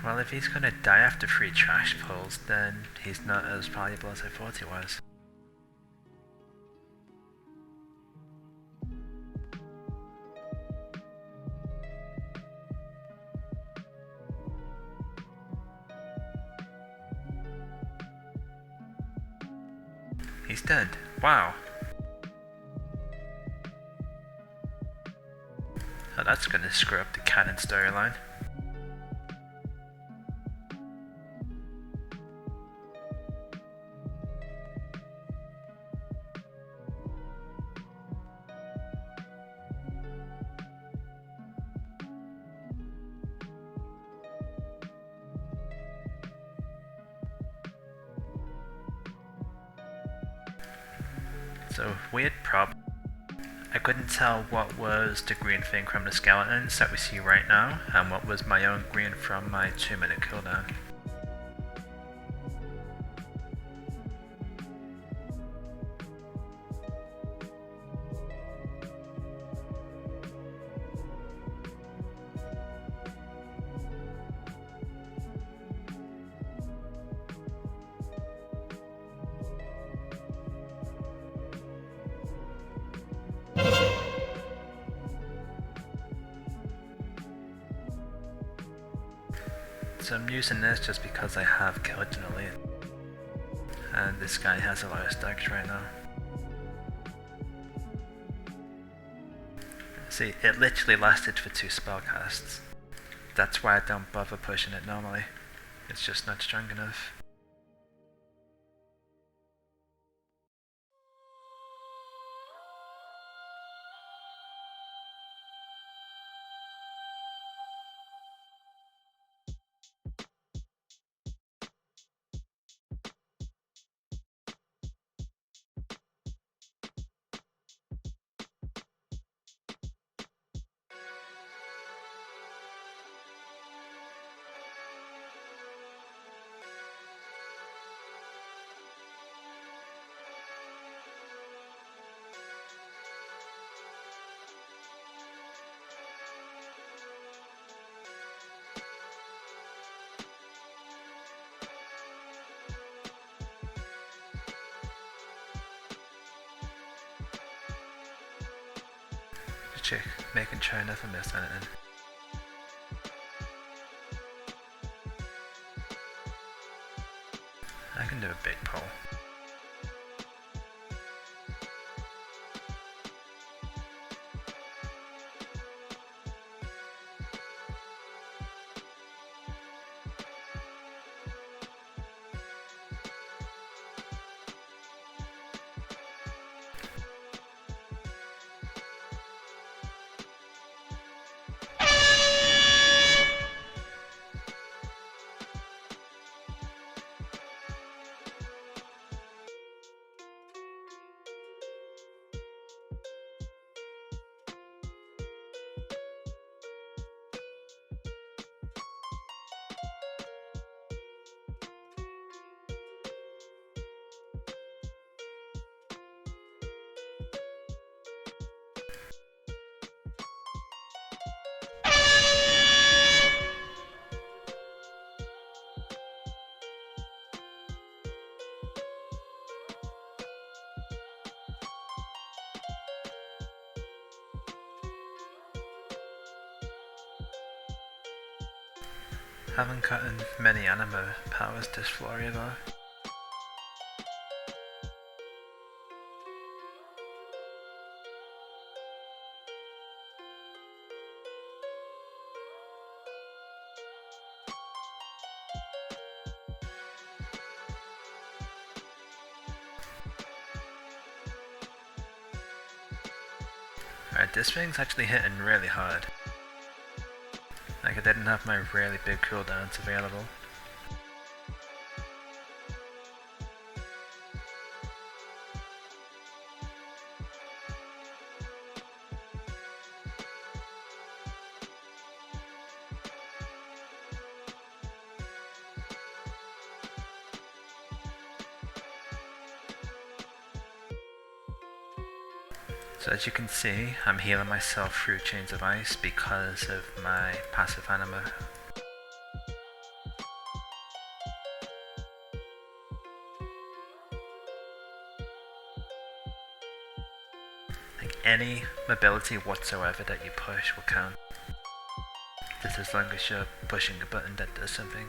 Well, if he's gonna die after 3 trash pulls, then he's not as valuable as I thought he was. He's dead. Wow. Oh, that's gonna screw up the canon storyline. So, weird prop. I couldn't tell what was the green thing from the skeletons that we see right now, and what was my own green from my 2-minute cooldown. So I'm using this just because I have killed an elite. And this guy has a lot of stacks right now. See, it literally lasted for 2 spellcasts. That's why I don't bother pushing it normally. It's just not strong enough. Check, making sure I never miss anything. I can do a big pull. Haven't gotten many anima powers this floor either. Right, this thing's actually hitting really hard. Like, I didn't have my really big cooldowns available. So as you can see, I'm healing myself through Chains of Ice because of my passive anima. Like, any mobility whatsoever that you push will count. Just as long as you're pushing a button that does something.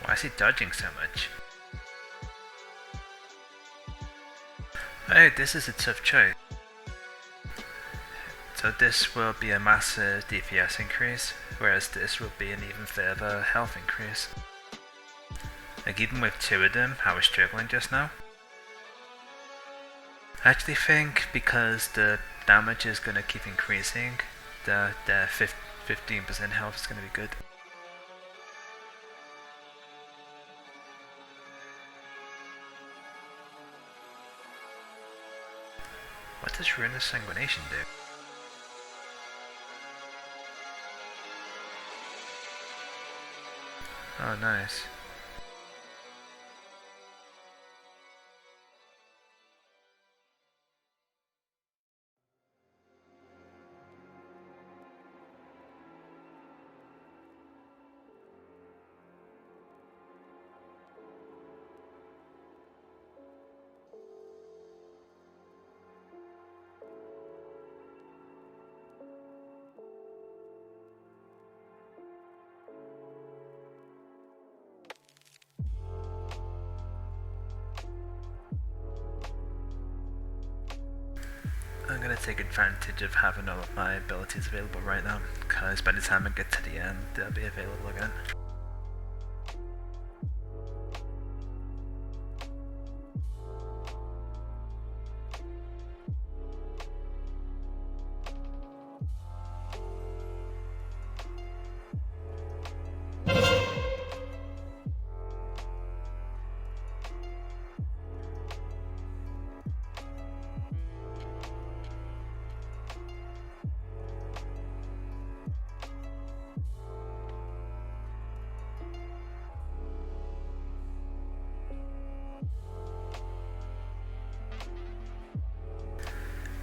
Why is he dodging so much? Oh, this is a tough choice. So this will be a massive DPS increase, whereas this will be an even further health increase. Like, even with two of them, I was struggling just now. I actually think because the damage is going to keep increasing, the 15% health is going to be good. What does Ruinous Sanguination do? Oh, nice. I'm going to take advantage of having all of my abilities available right now, because by the time I get to the end, they'll be available again.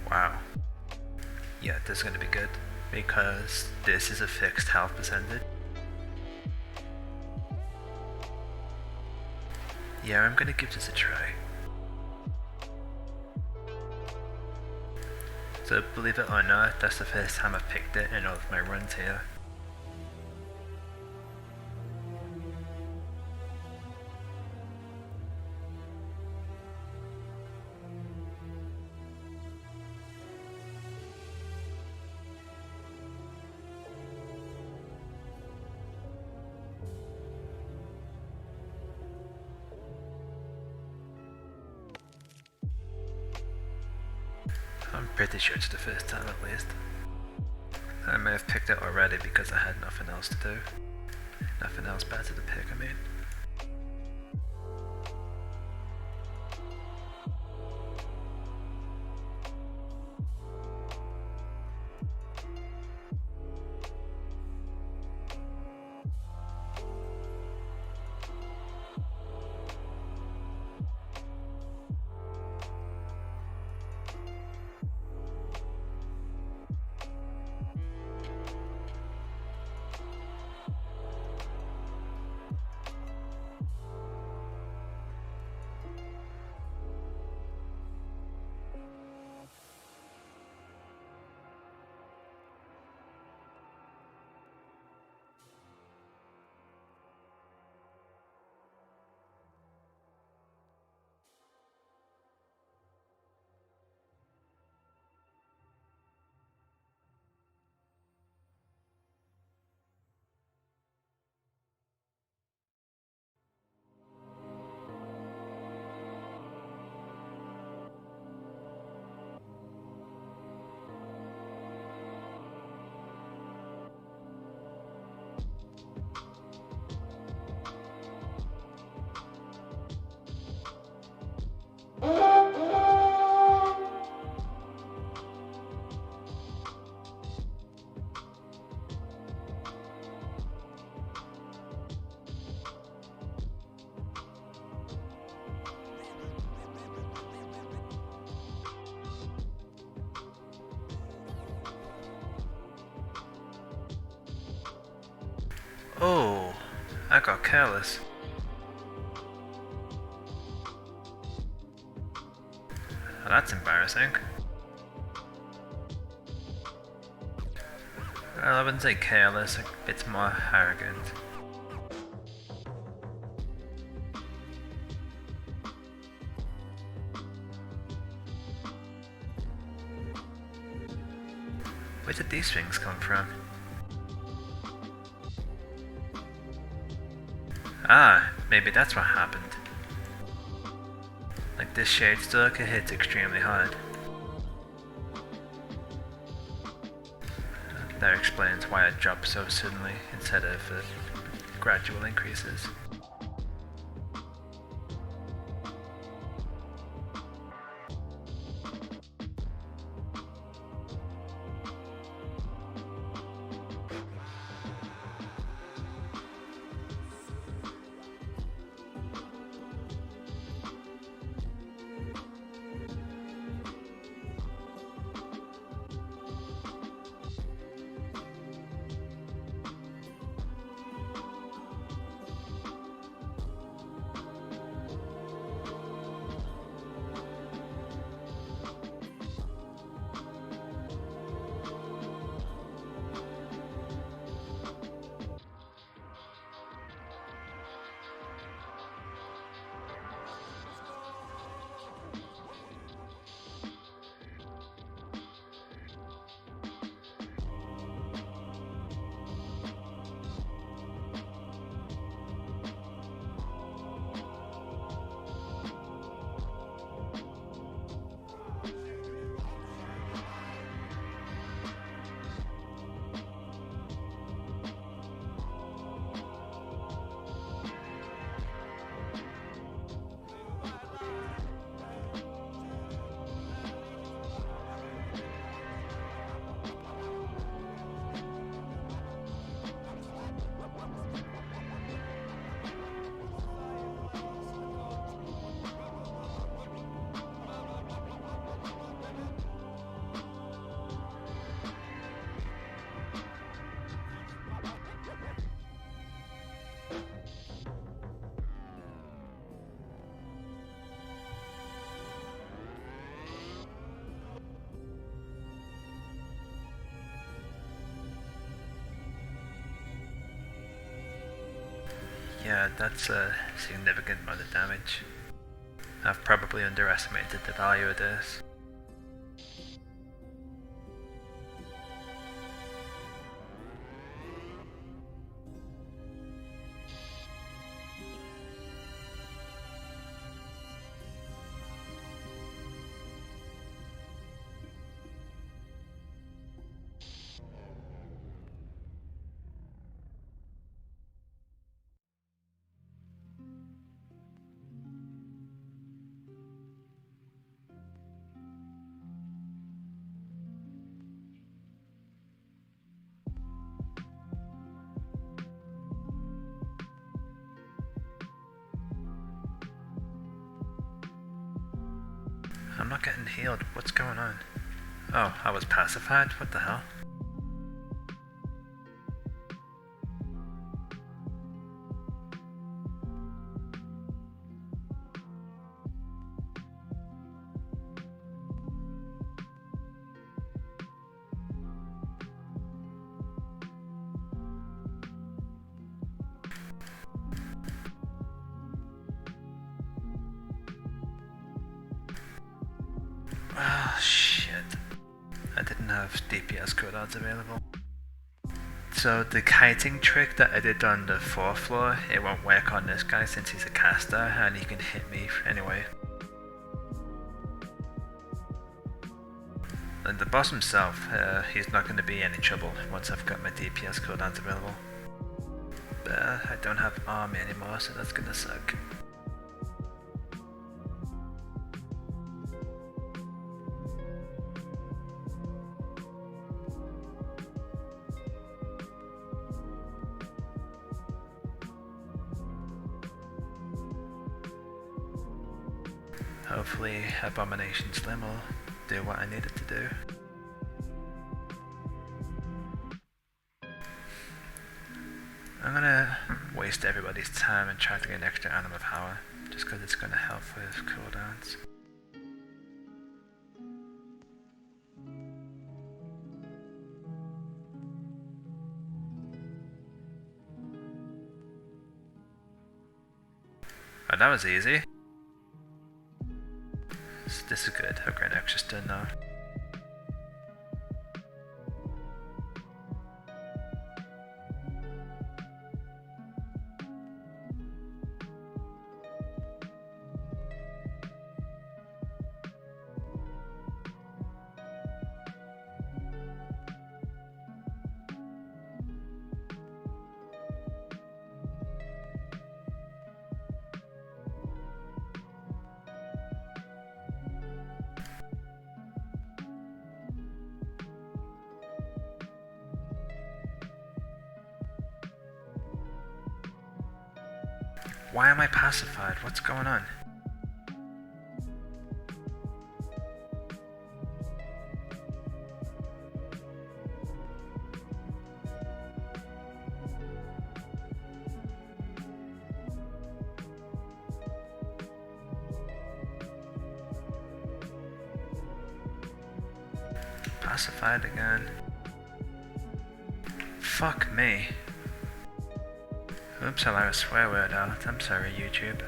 Wow. Yeah, this is going to be good, because this is a fixed health percentage. Yeah, I'm going to give this a try. So believe it or not, that's the first time I've picked it in all of my runs here. I'm pretty sure it's the first time at least. I may have picked it already because I had nothing else to do. Nothing else better to pick, I mean. Oh, I got careless. Well, that's embarrassing. Well, I wouldn't say careless, a bit more arrogant. Where did these things come from? Ah, maybe that's what happened. Like this shade stick, it hits extremely hard. That explains why it dropped so suddenly instead of gradual increases. Yeah, that's a significant amount of damage. I've probably underestimated the value of this. I'm not getting healed. What's going on? Oh, I was pacified? What the hell? Oh shit. I didn't have DPS cooldowns available. So the kiting trick that I did on the 4th floor, it won't work on this guy since he's a caster and he can hit me anyway. And the boss himself, he's not going to be any trouble once I've got my DPS cooldowns available. But I don't have army anymore, so that's going to suck. Hopefully Abomination Slim will do what I need it to do. I'm gonna waste everybody's time and try to get an extra anima power, just because it's gonna help with cooldowns. Oh, that was easy. This is good. I've got an extra stun now. Why am I pacified? What's going on? Pacified again. Fuck me. Oops, I let a swear word out. I'm sorry, YouTube.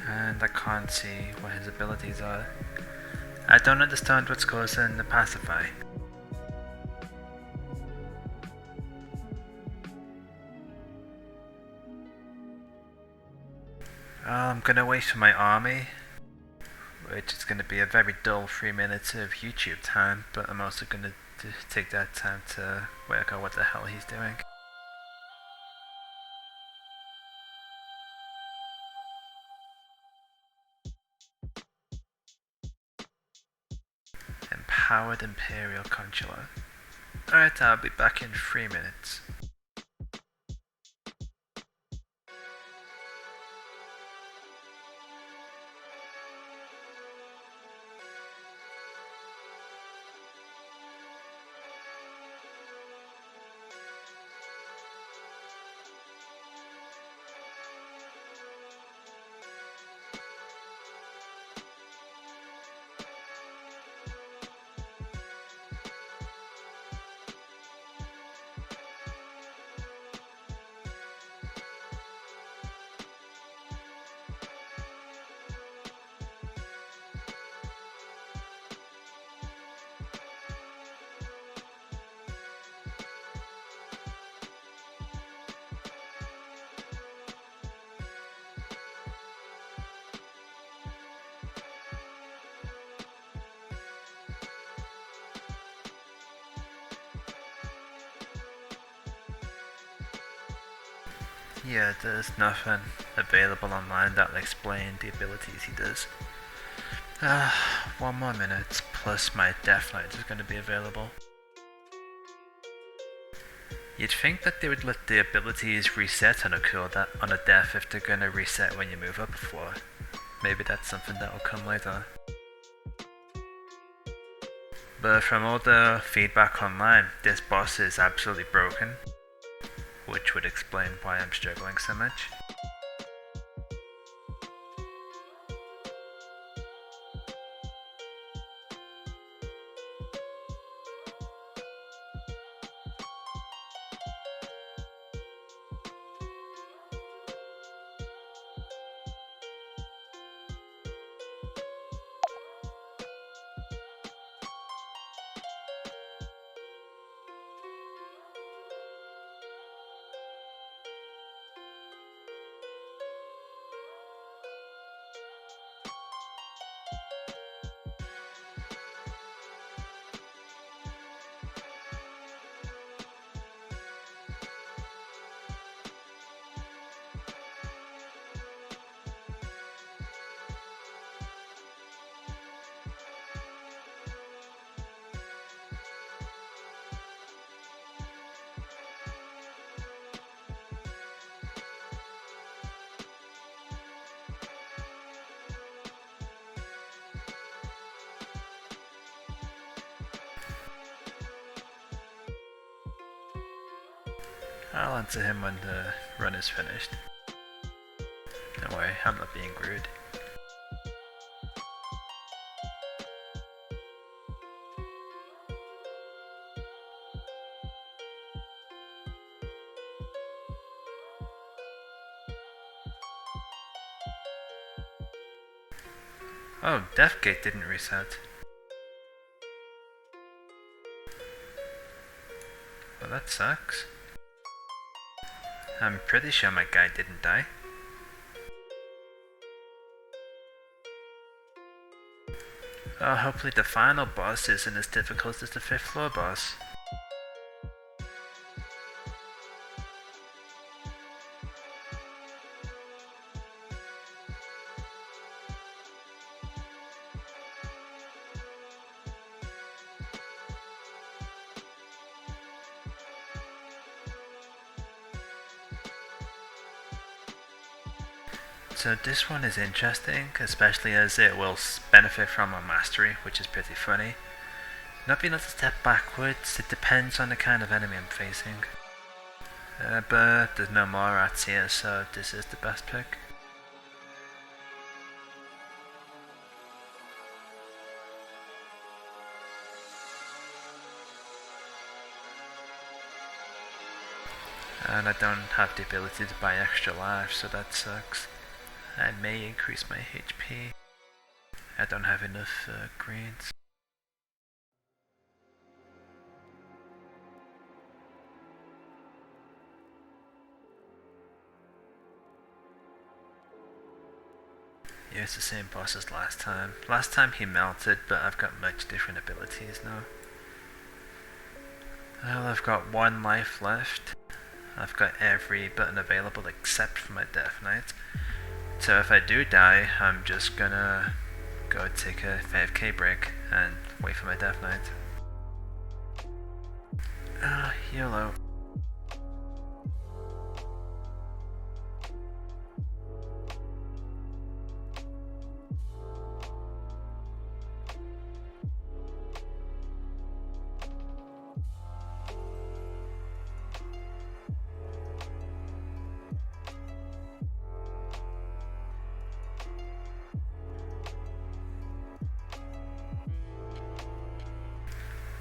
And I can't see what his abilities are. I don't understand what's causing the pacify. I'm gonna wait for my army, which is going to be a very dull 3 minutes of YouTube time, but I'm also going to take that time to work out what the hell he's doing. Empowered Imperial Consular. Alright, I'll be back in 3 minutes. Yeah, there's nothing available online that'll explain the abilities he does. 1 more minute, plus my Death Knight is going to be available. You'd think that they would let the abilities reset on a death if they're going to reset when you move up a floor. Maybe that's something that will come later. But from all the feedback online, this boss is absolutely broken, which would explain why I'm struggling so much. I'll answer him when the run is finished. Don't worry, I'm not being rude. Oh, Deathgate didn't reset. Well, that sucks. I'm pretty sure my guy didn't die. Oh, hopefully the final boss isn't as difficult as the 5th floor boss. So this one is interesting, especially as it will benefit from a mastery, which is pretty funny. Not being able to step backwards, it depends on the kind of enemy I'm facing. But there's no more rats here, so this is the best pick. And I don't have the ability to buy extra life, so that sucks. I may increase my HP. I don't have enough greens. Yeah, it's the same boss as last time. Last time he melted, but I've got much different abilities now. Well, I've got 1 life left. I've got every button available except for my Death Knight. So if I do die, I'm just gonna go take a 5k break and wait for my Death Knight. Ah, YOLO.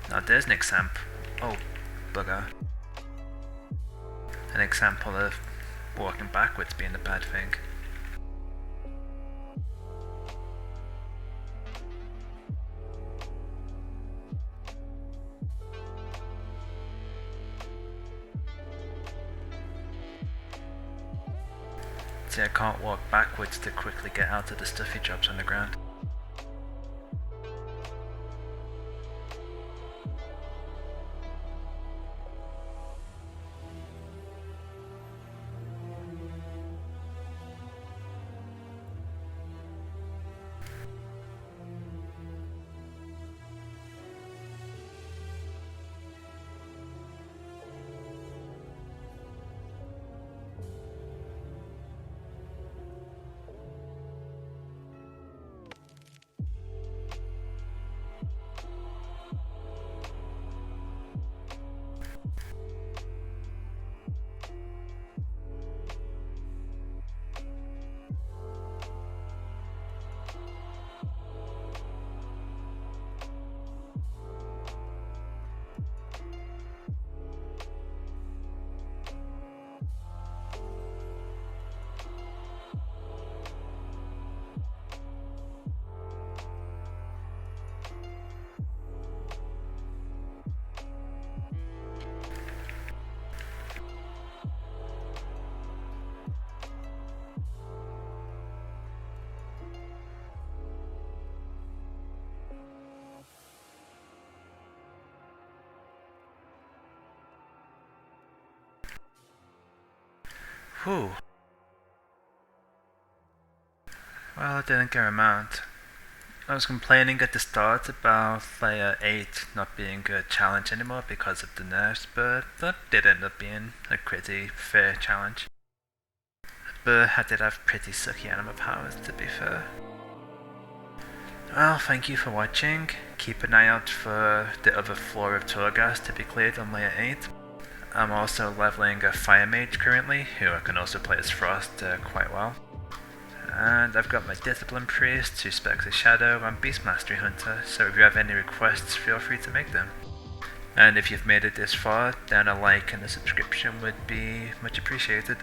Now there's an example. Oh, bugger. An example of walking backwards being a bad thing. See, I can't walk backwards to quickly get out of the stuff he drops on the ground. Whew. Well, I didn't get a mount. I was complaining at the start about layer 8 not being a challenge anymore because of the nerfs, but that did end up being a pretty fair challenge. But I did have pretty sucky anima powers, to be fair. Well, thank you for watching. Keep an eye out for the other floor of Torghast to be cleared on layer 8. I'm also leveling a Fire Mage currently, who I can also play as Frost quite well. And I've got my Discipline Priest, 2 specs of Shadow, and Beast Mastery Hunter, so if you have any requests, feel free to make them. And if you've made it this far, then a like and a subscription would be much appreciated.